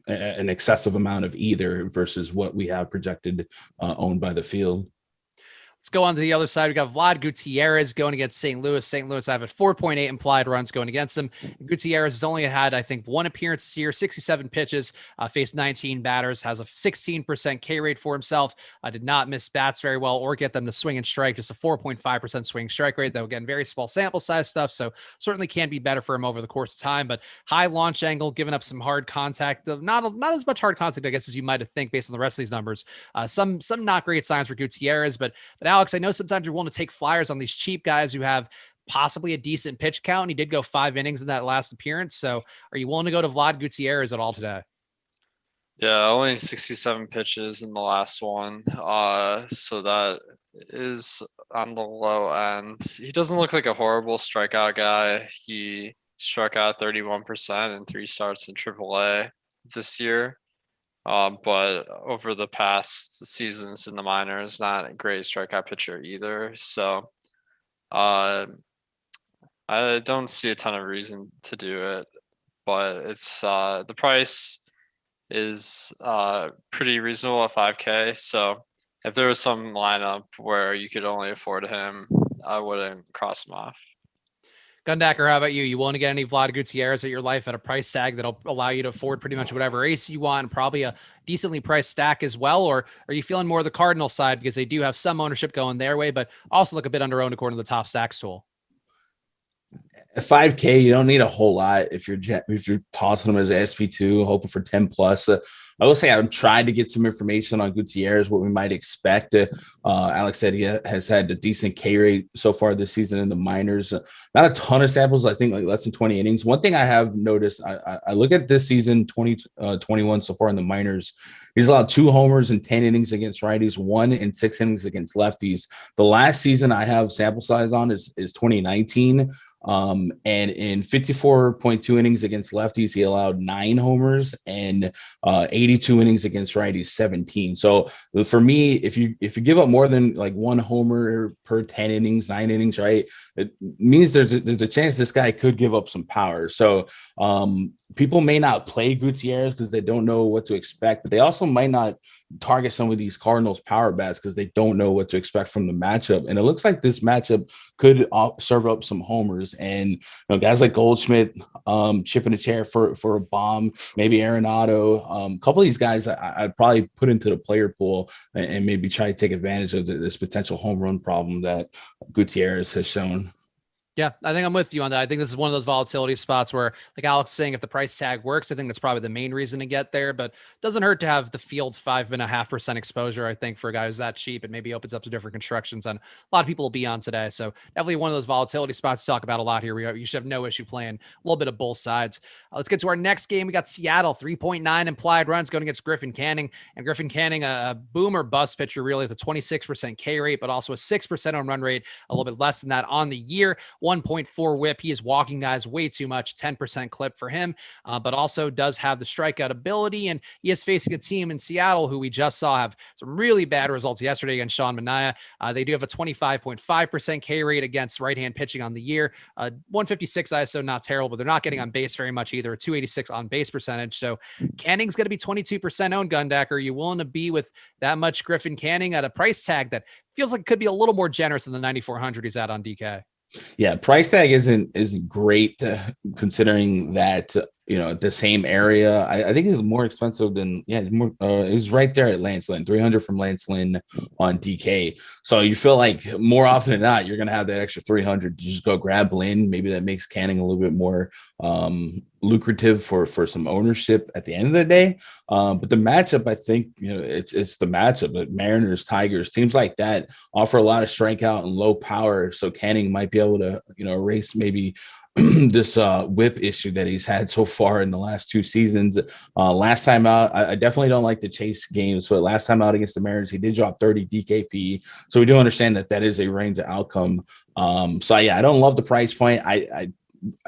an excessive amount of either versus what we have projected owned by the field. Let's go on to the other side. We got Vlad Gutierrez going against St. Louis. St. Louis, I have a 4.8 implied runs going against him. Gutierrez has only had, I think, one appearance this year, 67 pitches, faced 19 batters, has a 16% K rate for himself. Did not miss bats very well or get them to swing and strike, just a 4.5% swing strike rate, though, again, very small sample size stuff, so certainly can be better for him over the course of time, but high launch angle, giving up some hard contact, not as much hard contact, I guess, as you might have think based on the rest of these numbers. Some not great signs for Gutierrez, but Alex, I know sometimes you're willing to take flyers on these cheap guys who have possibly a decent pitch count. And he did go 5 innings in that last appearance. So are you willing to go to Vlad Gutierrez at all today? Yeah, only 67 pitches in the last one. So that is on the low end. He doesn't look like a horrible strikeout guy. He struck out 31% in 3 starts in AAA this year. But over the past seasons in the minors, not a great strikeout pitcher either. So I don't see a ton of reason to do it, but it's the price is pretty reasonable at 5K. So if there was some lineup where you could only afford him, I wouldn't cross him off. Gundacker, how about you? You willing to get any Vlad Gutierrez at your life at a price tag that'll allow you to afford pretty much whatever ace you want, and probably a decently priced stack as well? Or are you feeling more the Cardinal side because they do have some ownership going their way, but also look a bit under owned according to the top stacks tool? At 5K, you don't need a whole lot if you're tossing them as an SP2, hoping for 10 plus. I will say I've tried to get some information on Gutierrez, what we might expect. Alex said he has had a decent K rate so far this season in the minors. Not a ton of samples, I think like less than 20 innings. One thing I have noticed, I look at this season, 2021 so far in the minors. He's allowed 2 homers in 10 innings against righties, 1 in 6 innings against lefties. The last season I have sample size on is 2019. And in 54.2 innings against lefties, he allowed 9 homers, and 82 innings against righties, 17. So for me, if you give up more than like 1 homer per 10 innings, 9 innings, right, it means there's a chance this guy could give up some power. So people may not play Gutierrez because they don't know what to expect, but they also might not target some of these Cardinals power bats because they don't know what to expect from the matchup. And it looks like this matchup could serve up some homers. And guys like Goldschmidt, chipping a chair for a bomb, maybe Arenado, a couple of these guys I'd probably put into the player pool and maybe try to take advantage of this potential home run problem that Gutierrez has shown. Yeah, I think I'm with you on that. I think this is one of those volatility spots where, like Alex saying, if the price tag works, I think that's probably the main reason to get there. But it doesn't hurt to have the field's 5.5% exposure. I think for a guy who's that cheap, it maybe opens up to different constructions on a lot of people will be on today. So definitely one of those volatility spots to talk about a lot here. You should have no issue playing a little bit of both sides. Let's get to our next game. We got Seattle 3.9 implied runs going against Griffin Canning, and Griffin Canning, a boom or bust pitcher, really, with a 26% K rate, but also a 6% on run rate, a little bit less than that on the year. 1.4 whip. He is walking guys way too much, 10% clip for him, but also does have the strikeout ability. And he is facing a team in Seattle who we just saw have some really bad results yesterday against Sean Manaea. They do have a 25.5% K rate against right-hand pitching on the year. 156 ISO, not terrible, but they're not getting on base very much either. A 286 on base percentage. So Canning's going to be 22% owned. Gundacker, are you willing to be with that much Griffin Canning at a price tag that feels like it could be a little more generous than the 9,400 he's at on DK? Yeah, price tag isn't great considering that the same area. I think it's more expensive than it's right there at Lance Lynn, 300 from Lance Lynn on DK. So you feel like more often than not you're gonna have that extra 300 to just go grab Lynn. Maybe that makes Canning a little bit more lucrative for some ownership at the end of the day. But the matchup, I think it's the matchup. But Mariners, Tigers, teams like that offer a lot of strikeout and low power. So Canning might be able to erase maybe this whip issue that he's had so far in the last 2 seasons. Last time out, I definitely don't like to chase games, but last time out against the Mariners, he did drop 30 DKP. So we do understand that is a range of outcome. So yeah, I don't love the price point. I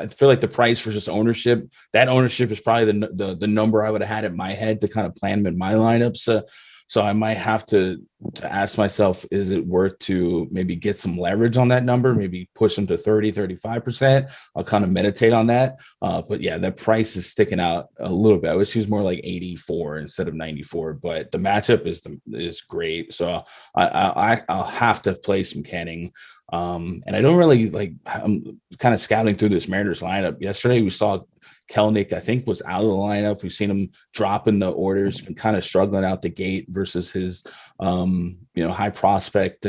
feel like the price for just ownership, that ownership is probably the number I would have had in my head to kind of plan him in my lineups. So I might have to ask myself, is it worth to maybe get some leverage on that number, maybe push them to 30, 35%. I'll kind of meditate on that. But yeah, that price is sticking out a little bit. I wish he was more like 84 instead of 94, but the matchup is great. So I'll have to play some Canning. And I don't really I'm kind of scouting through this Mariners lineup. Yesterday we saw Kelenic, I think, was out of the lineup. We've seen him drop in the orders, been kind of struggling out the gate versus his high prospect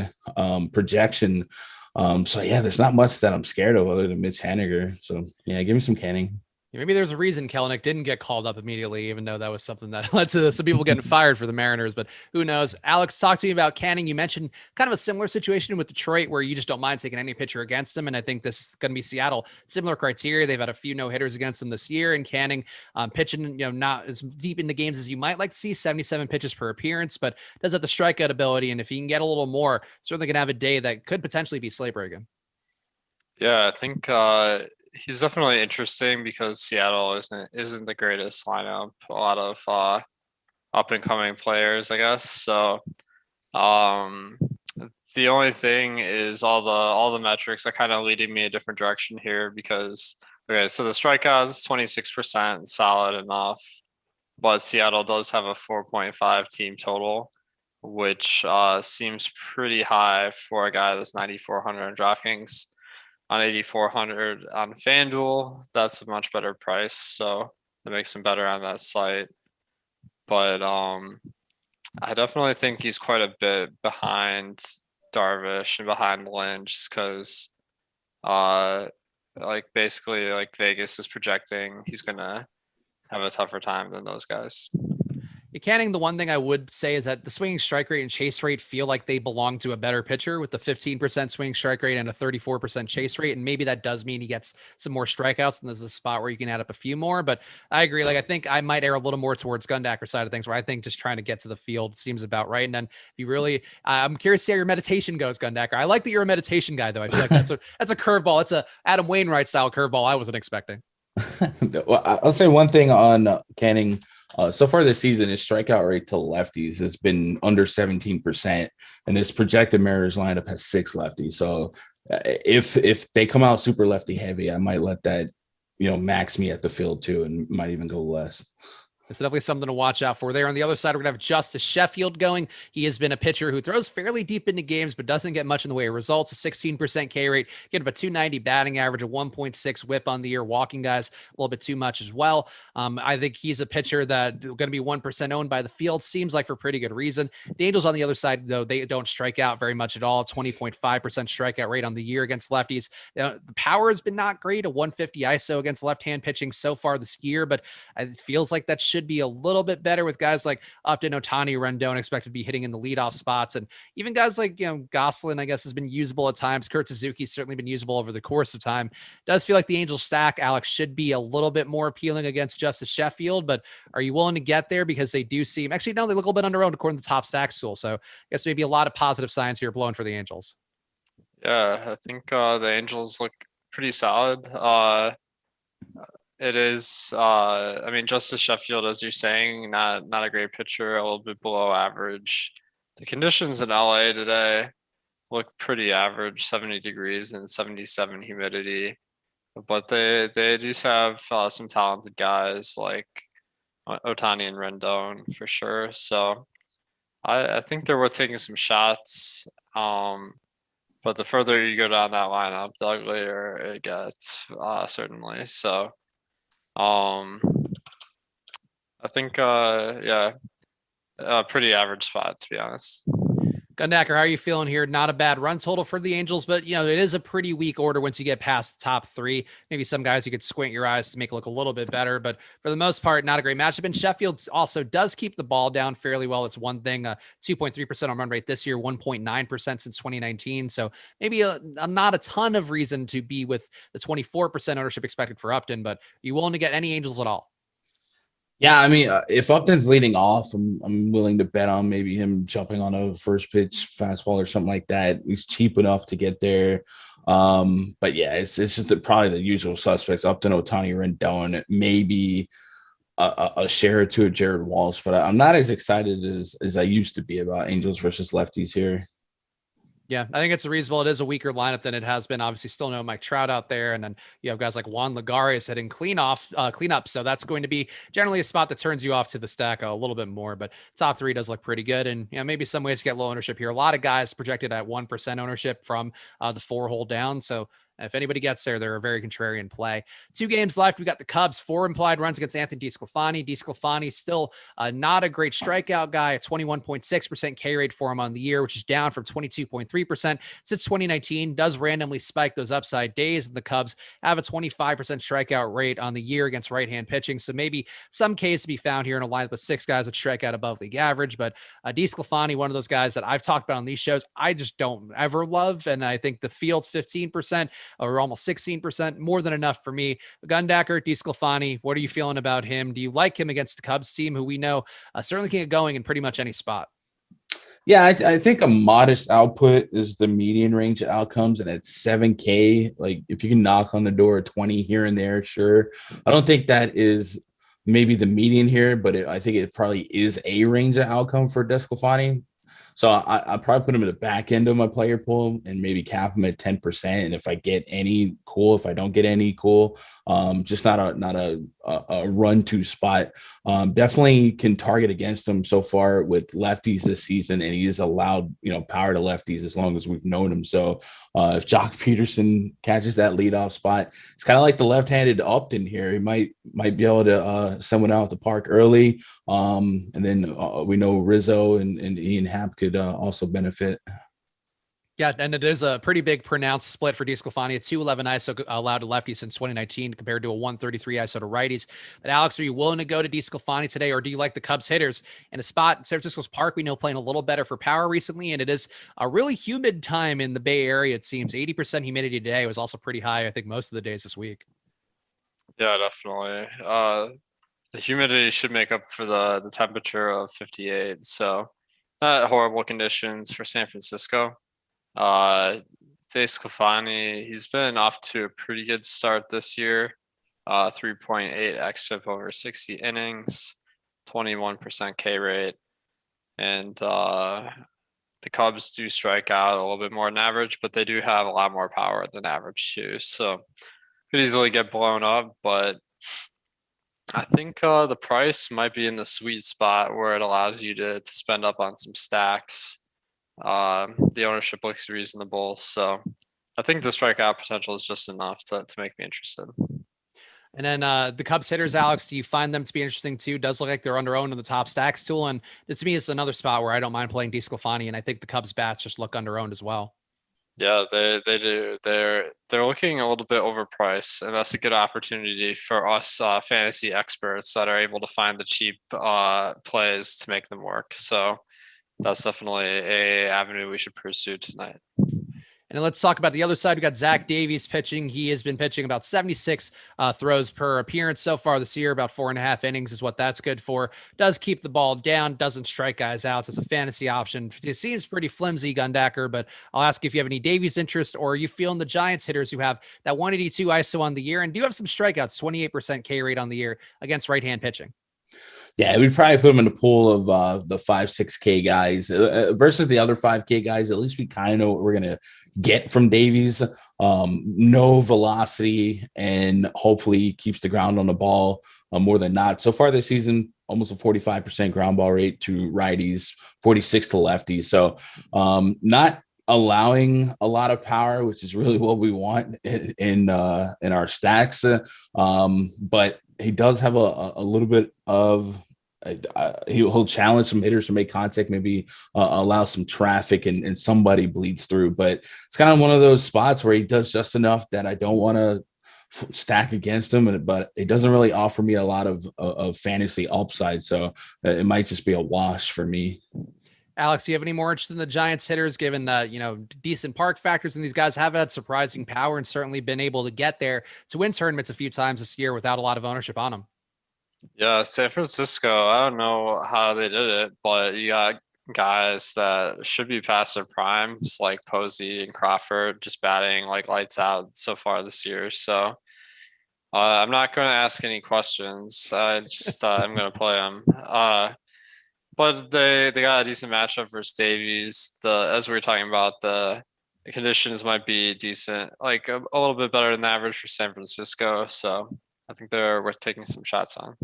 projection. So yeah, there's not much that I'm scared of other than Mitch Haniger. So yeah, give me some Canning. Maybe there's a reason Kelenic didn't get called up immediately, even though that was something that led to some people getting fired for the Mariners, but who knows? Alex, talk to me about Canning. You mentioned kind of a similar situation with Detroit where you just don't mind taking any pitcher against them. And I think this is going to be Seattle. Similar criteria. They've had a few no-hitters against them this year, and Canning pitching, not as deep in the games as you might like to see, 77 pitches per appearance, but does have the strikeout ability. And if he can get a little more, certainly going to have a day that could potentially be slate breaking. Yeah, I think he's definitely interesting because Seattle isn't the greatest lineup. A lot of up and coming players, I guess. So the only thing is all the metrics are kind of leading me a different direction here because so the strikeouts is 26%, solid enough, but Seattle does have a 4.5 team total, which seems pretty high for a guy that's 9,400 on DraftKings. On 8,400 on FanDuel, that's a much better price, so that makes him better on that site. But I definitely think he's quite a bit behind Darvish and behind Lynn, just because, basically, Vegas is projecting he's gonna have a tougher time than those guys. Canning, the one thing I would say is that the swinging strike rate and chase rate feel like they belong to a better pitcher with the 15% swinging strike rate and a 34% chase rate. And maybe that does mean he gets some more strikeouts and there's a spot where you can add up a few more. But I agree. Like, I think I might err a little more towards Gundacker side of things, where I think just trying to get to the field seems about right. And then if you really, I'm curious to see how your meditation goes, Gundacker. I like that you're a meditation guy, though. I feel like that's a curveball. It's a Adam Wainwright style curveball I wasn't expecting. Well, I'll say one thing on Canning. So far this season, his strikeout rate to lefties has been under 17%, and his projected Mariners lineup has 6 lefties. So if they come out super lefty heavy, I might let that, max me at the field too, and might even go less. It's definitely something to watch out for there. On the other side, we're going to have Justice Sheffield going. He has been a pitcher who throws fairly deep into games, but doesn't get much in the way of results. A 16% K rate, get up a 290 batting average, a 1.6 whip on the year. Walking guys a little bit too much as well. I think he's a pitcher that going to be 1% owned by the field. Seems like for pretty good reason. The Angels on the other side, though, they don't strike out very much at all. 20.5% strikeout rate on the year against lefties. The power has been not great. A 150 ISO against left-hand pitching so far this year, but it feels like that should be a little bit better with guys like Upton, Ohtani, Rendon expected to be hitting in the leadoff spots. And even guys like, Gosselin, I guess, has been usable at times. Kurt Suzuki's certainly been usable over the course of time. Does feel like the Angels stack, Alex, should be a little bit more appealing against Justice Sheffield, but are you willing to get there? Because they do seem, actually, no, they look a little bit underowned according to the top stack tool. So I guess maybe a lot of positive signs here blowing for the Angels. Yeah, I think the Angels look pretty solid. It is, Justice Sheffield, as you're saying, not a great pitcher, a little bit below average. The conditions in LA today look pretty average, 70 degrees and 77 humidity. But they do have some talented guys like Ohtani and Rendon for sure. So I think they're worth taking some shots. But the further you go down that lineup, the uglier it gets, certainly. So I think, a pretty average spot, to be honest. Gundacker, how are you feeling here? Not a bad run total for the Angels, but it is a pretty weak order once you get past the top 3. Maybe some guys you could squint your eyes to make it look a little bit better, but for the most part, not a great matchup. And Sheffield also does keep the ball down fairly well. It's one thing, 2.3% on run rate this year, 1.9% since 2019. So maybe not a ton of reason to be with the 24% ownership expected for Upton, but are you willing to get any Angels at all? Yeah, if Upton's leading off, I'm willing to bet on maybe him jumping on a first pitch fastball or something like that. He's cheap enough to get there. But yeah, it's just probably the usual suspects: Upton, Ohtani, Rendon, maybe a share or two of Jared Walsh. But I'm not as excited as I used to be about Angels versus lefties here. Yeah, I think it's reasonable. It is a weaker lineup than it has been. Obviously, still no Mike Trout out there. And then you have guys like Juan Lagares hitting cleanup. So that's going to be generally a spot that turns you off to the stack a little bit more. But top 3 does look pretty good. And maybe some ways to get low ownership here. A lot of guys projected at 1% ownership from the 4-hole down. So if anybody gets there, they're a very contrarian play. 2 games left. We got the Cubs, 4 implied runs against Anthony DeSclafani. DeSclafani still not a great strikeout guy, a 21.6% K rate for him on the year, which is down from 22.3% since 2019. Does randomly spike those upside days. And the Cubs have a 25% strikeout rate on the year against right-hand pitching. So maybe some case to be found here in a lineup with 6 guys that strike out above league average. But DeSclafani, one of those guys that I've talked about on these shows, I just don't ever love. And I think the field's 15%. Or almost 16%, more than enough for me. Gundacker, DeSclafani, what are you feeling about him? Do you like him against the Cubs team, who we know certainly can get going in pretty much any spot? Yeah, I think a modest output is the median range of outcomes, and at 7K, like if you can knock on the door at 20 here and there, sure. I don't think that is maybe the median here, but I think it probably is a range of outcome for DeSclafani. So I probably put him at the back end of my player pool and maybe cap him at 10%. And if I get any, cool. If I don't get any, cool. Just not a run to spot. Definitely can target against him so far with lefties this season, and he's allowed power to lefties as long as we've known him. So if Jock Peterson catches that leadoff spot, it's kind of like the left-handed Upton here. He might be able to send one out the park early. And then we know Rizzo and Ian Happ could also benefit. Yeah, and it is a pretty big pronounced split for DeSclafani. A 211 ISO allowed to lefties since 2019 compared to a 133 ISO to righties. But Alex, are you willing to go to DeSclafani today, or do you like the Cubs hitters in a spot? San Francisco's Park, we know, playing a little better for power recently, and it is a really humid time in the Bay Area, it seems. 80% humidity today was also pretty high, I think, most of the days this week. Yeah, definitely. The humidity should make up for the temperature of 58. So not horrible conditions for San Francisco. DeSclafani, he's been off to a pretty good start this year. 3.8 xFIP over 60 innings, 21% K rate. And the Cubs do strike out a little bit more than average, but they do have a lot more power than average too. So could easily get blown up, but I think the price might be in the sweet spot where it allows you to spend up on some stacks. The ownership looks reasonable, so I think the strikeout potential is just enough to make me interested. And then the Cubs hitters, Alex, do you find them to be interesting too? Does look like they're under owned in the top stacks tool, and to me, it's another spot where I don't mind playing DeSclafani, and I think the Cubs bats just look under owned as well. Yeah, they do. They're looking a little bit overpriced, and that's a good opportunity for us fantasy experts that are able to find the cheap plays to make them work. So that's definitely a avenue we should pursue tonight. And then let's talk about the other side. We got Zach Davies pitching. He has been pitching about 76 throws per appearance so far this year. About 4.5 innings is what that's good for. Does keep the ball down, doesn't strike guys out. So it's a fantasy option. It seems pretty flimsy, Gundacker, but I'll ask if you have any Davies interest, or are you feeling the Giants hitters who have that 182 ISO on the year and do have some strikeouts, 28% K rate on the year against right-hand pitching? Yeah, we'd probably put him in the pool of the 5-6K guys versus the other 5K guys. At least we kind of know what we're going to get from Davies. No velocity, and hopefully keeps the ground on the ball more than not. So far this season, almost a 45% ground ball rate to righties, 46 to lefties. So not allowing a lot of power, which is really what we want in our stacks. But he does have a little bit of he'll challenge some hitters to make contact, maybe allow some traffic and somebody bleeds through. But it's kind of one of those spots where he does just enough that I don't want to stack against him, but it doesn't really offer me a lot of fantasy upside. So it might just be a wash for me. Alex, do you have any more interest in the Giants hitters, given decent park factors, and these guys have had surprising power and certainly been able to get there to win tournaments a few times this year without a lot of ownership on them? Yeah, San Francisco, I don't know how they did it, but you got guys that should be past their primes, like Posey and Crawford, just batting like lights out so far this year. So I'm not going to ask any questions. I'm going to play them. But they got a decent matchup versus Davies. As we were talking about, the conditions might be decent, like a little bit better than average for San Francisco. So I think they're worth taking some shots on.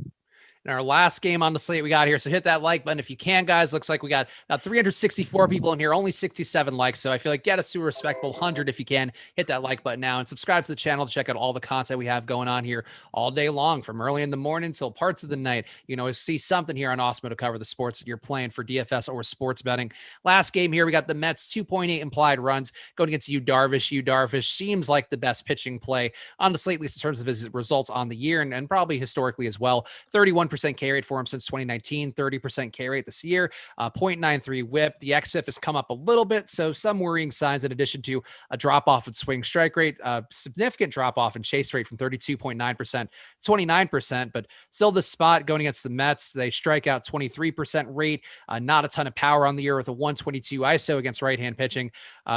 In our last game on the slate we got here. So hit that like button if you can, guys. Looks like we got about 364 people in here, only 67 likes. So I feel like get us to a respectable 100 if you can. Hit that like button now and subscribe to the channel to check out all the content we have going on here all day long, from early in the morning till parts of the night. You know, see something here on Awesemo to cover the sports that you're playing for DFS or sports betting. Last game here, we got the Mets 2.8 implied runs going against Yu Darvish. Yu Darvish seems like the best pitching play on the slate, at least in terms of his results on the year and probably historically as well. 31% K rate for him since 2019, 30% K rate this year, 0.93 whip. The xFIP has come up a little bit, so some worrying signs in addition to a drop off in swing strike rate, significant drop off in chase rate from 32.9% to 29%, but still this spot going against the Mets. They strike out 23% rate, not a ton of power on the year with a 122 ISO against right-hand pitching.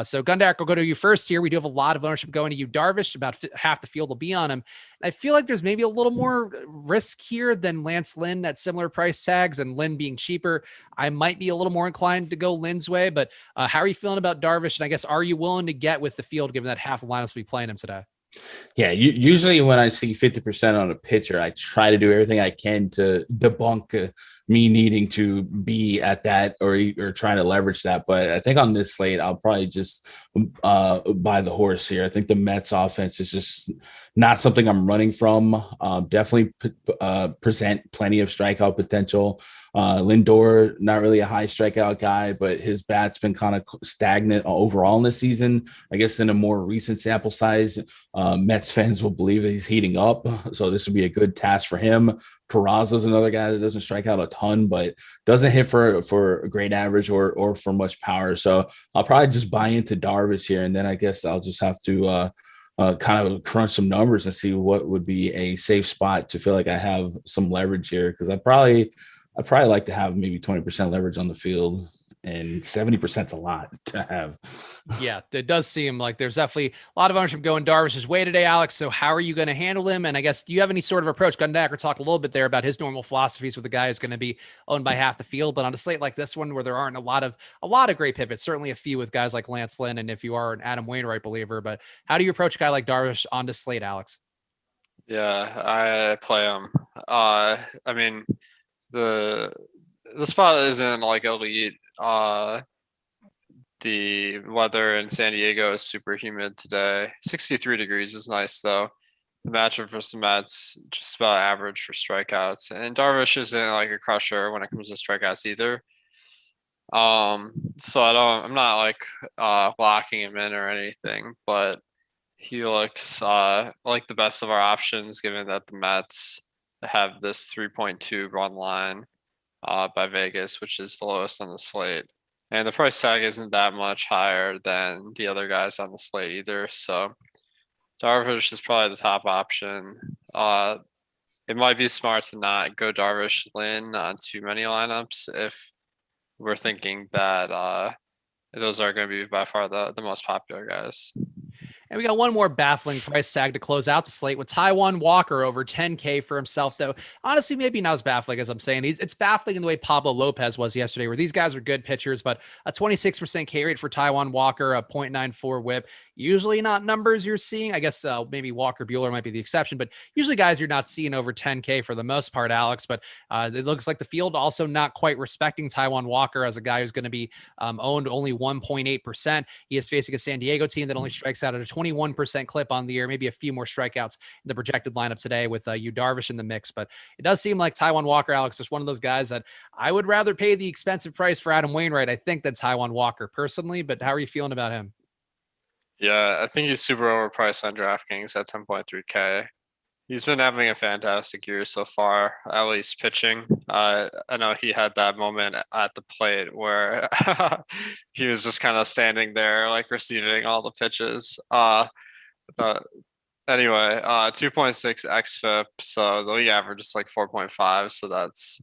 So Gundacker, will go to you first here. We do have a lot of ownership going to Yu Darvish. About half the field will be on him. I feel like there's maybe a little more risk here than Lance Lynn at similar price tags, and Lynn being cheaper. I might be a little more inclined to go Lynn's way, but how are you feeling about Darvish? And I guess, are you willing to get with the field given that half the lineups will be playing him today? Yeah, usually when I see 50% on a pitcher, I try to do everything I can to debunk me needing to be at that or trying to leverage that. But I think on this slate, I'll probably just buy the horse here. I think the Mets offense is just not something I'm running from. Definitely present plenty of strikeout potential. Lindor, not really a high strikeout guy, but his bat's been kind of stagnant overall in this season. I guess in a more recent sample size, Mets fans will believe that he's heating up. So this would be a good task for him. Peraza's another guy that doesn't strike out a ton, but doesn't hit for a great average or for much power. So I'll probably just buy into Darvish here, and then I guess I'll just have to kind of crunch some numbers and see what would be a safe spot to feel like I have some leverage here, because I'd probably like to have maybe 20% leverage on the field, and 70% is a lot to have. Yeah, it does seem like there's definitely a lot of ownership going Darvish's way today, Alex. So how are you going to handle him? And I guess, do you have any sort of approach? Gundacker talked a little bit there about his normal philosophies with the guy who's going to be owned by half the field, but on a slate like this one where there aren't a lot of great pivots, certainly a few with guys like Lance Lynn, and if you are an Adam Wainwright believer, but how do you approach a guy like Darvish on the slate, Alex? Yeah, I play him. I mean, the spot isn't like elite. The weather in San Diego is super humid today. 63 degrees is nice though. The matchup versus the Mets just about average for strikeouts, and Darvish isn't like a crusher when it comes to strikeouts either. So I'm not like locking him in or anything, but he looks like the best of our options, given that the Mets have this 3.2 run line by Vegas, which is the lowest on the slate. And the price tag isn't that much higher than the other guys on the slate either. So Darvish is probably the top option. It might be smart to not go Darvish Lynn on too many lineups if we're thinking that those are going to be by far the most popular guys. And we got one more baffling price tag to close out the slate with Taiwan Walker over 10K for himself, though. Honestly, maybe not as baffling as I'm saying. It's baffling in the way Pablo Lopez was yesterday, where these guys are good pitchers, but a 26% K rate for Taiwan Walker, a 0.94 whip. Usually not numbers you're seeing. I guess maybe Walker Buehler might be the exception, but usually guys you're not seeing over 10K for the most part, Alex. But it looks like the field also not quite respecting Taiwan Walker as a guy who's going to be owned only 1.8%. He is facing a San Diego team that only strikes out at a 21% clip on the year, maybe a few more strikeouts in the projected lineup today with Yu Darvish in the mix. But it does seem like Taiwan Walker, Alex, is one of those guys that I would rather pay the expensive price for Adam Wainwright, I think, than Taiwan Walker personally. But how are you feeling about him? Yeah, I think he's super overpriced on DraftKings at 10.3K. He's been having a fantastic year so far, at least pitching. I know he had that moment at the plate where he was just kind of standing there, like receiving all the pitches. Anyway, 2.6 xFIP, so the league average is like 4.5, so that's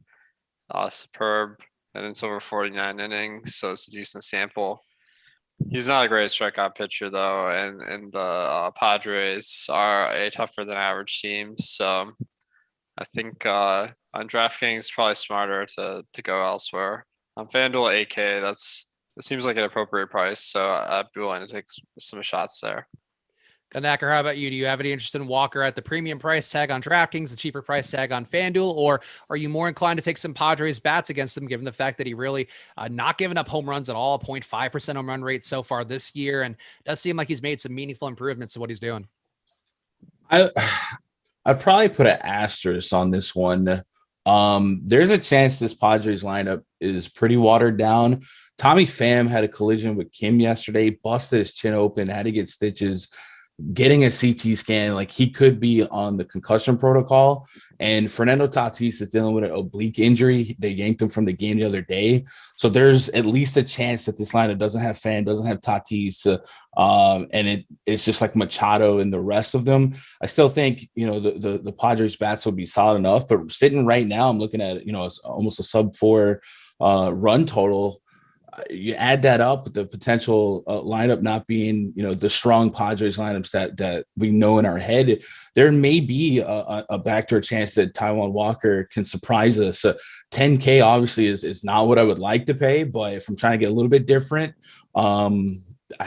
superb, and it's over 49 innings, so it's a decent sample. He's not a great strikeout pitcher though, and the Padres are a tougher than average team. So I think on DraftKings it's probably smarter to go elsewhere. On FanDuel 8K, it seems like an appropriate price. So I'd be willing to take some shots there. Gundacker, how about you? Do you have any interest in Walker at the premium price tag on DraftKings, the cheaper price tag on FanDuel, or are you more inclined to take some Padres bats against them, given the fact that he really not giving up home runs at all, 0.5% home run rate so far this year, and does seem like he's made some meaningful improvements to what he's doing? I'd probably put an asterisk on this one. There's a chance this Padres lineup is pretty watered down. Tommy Pham had a collision with Kim yesterday, busted his chin open, had to get stitches. Getting a CT scan, like he could be on the concussion protocol. And Fernando Tatis is dealing with an oblique injury. They yanked him from the game the other day. So there's at least a chance that this lineup doesn't have Pham, doesn't have Tatis. And it's just like Machado and the rest of them. I still think, the Padres bats will be solid enough, but sitting right now, I'm looking at, it's almost a sub-4 run total. You add that up with the potential lineup not being, the strong Padres lineups that we know in our head, there may be a backdoor chance that Taiwan Walker can surprise us. 10K obviously is not what I would like to pay, but if I'm trying to get a little bit different,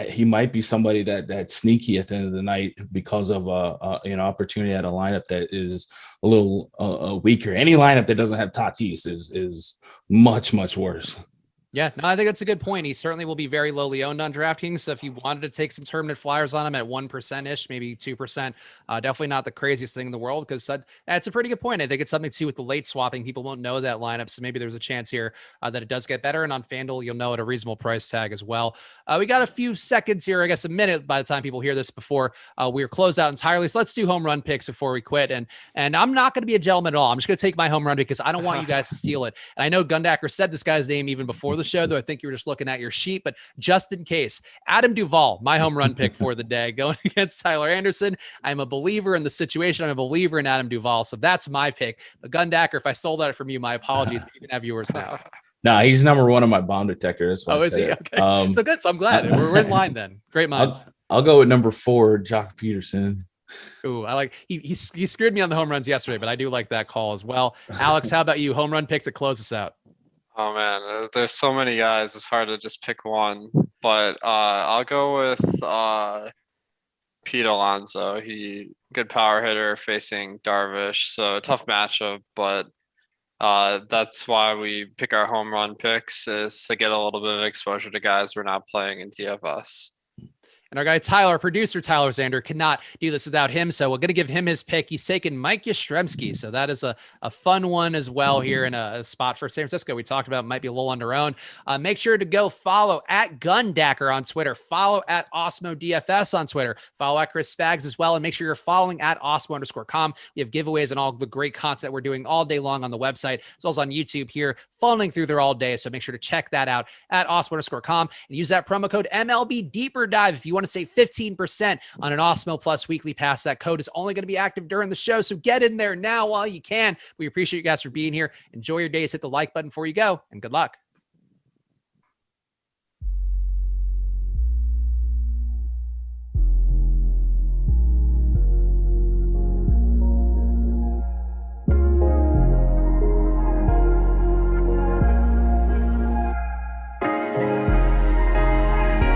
he might be somebody that's sneaky at the end of the night because of opportunity at a lineup that is a little weaker. Any lineup that doesn't have Tatis is much, much worse. Yeah, no, I think that's a good point. He certainly will be very lowly owned on DraftKings. So if you wanted to take some permanent flyers on him at 1%-ish, maybe 2%, definitely not the craziest thing in the world, because that's a pretty good point. I think it's something too with the late swapping. People won't know that lineup. So maybe there's a chance here that it does get better. And on FanDuel, you'll know at a reasonable price tag as well. We got a few seconds here, I guess a minute by the time people hear this before we're closed out entirely. So let's do home run picks before we quit. And I'm not going to be a gentleman at all. I'm just going to take my home run because I don't want you guys to steal it. And I know Gundacker said this guy's name even before the show, though I think you were just looking at your sheet, but just in case, Adam Duvall, my home run pick for the day, going against Tyler Anderson. I'm a believer in the situation. I'm a believer in Adam Duvall. So that's my pick. But Gundacker, if I stole that from you, my apologies. You can have yours now. No, he's number one on my bomb detector. That's why is he? Okay. So good. So I'm glad we're in line then. Great minds. I'll go with number 4, Jock Peterson. Ooh, I like he screwed me on the home runs yesterday, but I do like that call as well. Alex, how about you? Home run pick to close us out. Oh man, there's so many guys. It's hard to just pick one. But I'll go with Pete Alonso. He good power hitter facing Darvish, so tough matchup. But that's why we pick our home run picks, is to get a little bit of exposure to guys we're not playing in DFS. And our guy Tyler, producer Tyler Zander, cannot do this without him. So we're going to give him his pick. He's taken Mike Yastrzemski. So that is a fun one as well here in a spot for San Francisco. We talked about might be a little under owned. Make sure to go follow at Gundacker on Twitter. Follow at Awesemo DFS on Twitter. Follow at Chris Spags as well. And make sure you're following at Awesemo_com. We have giveaways and all the great content that we're doing all day long on the website, as well as on YouTube here, funneling through there all day. So make sure to check that out at Awesemo_com and use that promo code MLB Deeper Dive if you want to save 15% on an Awesemo Plus weekly pass. That code is only going to be active during the show, so get in there now while you can. We appreciate you guys for being here. Enjoy your days. Hit the like button before you go, and good luck.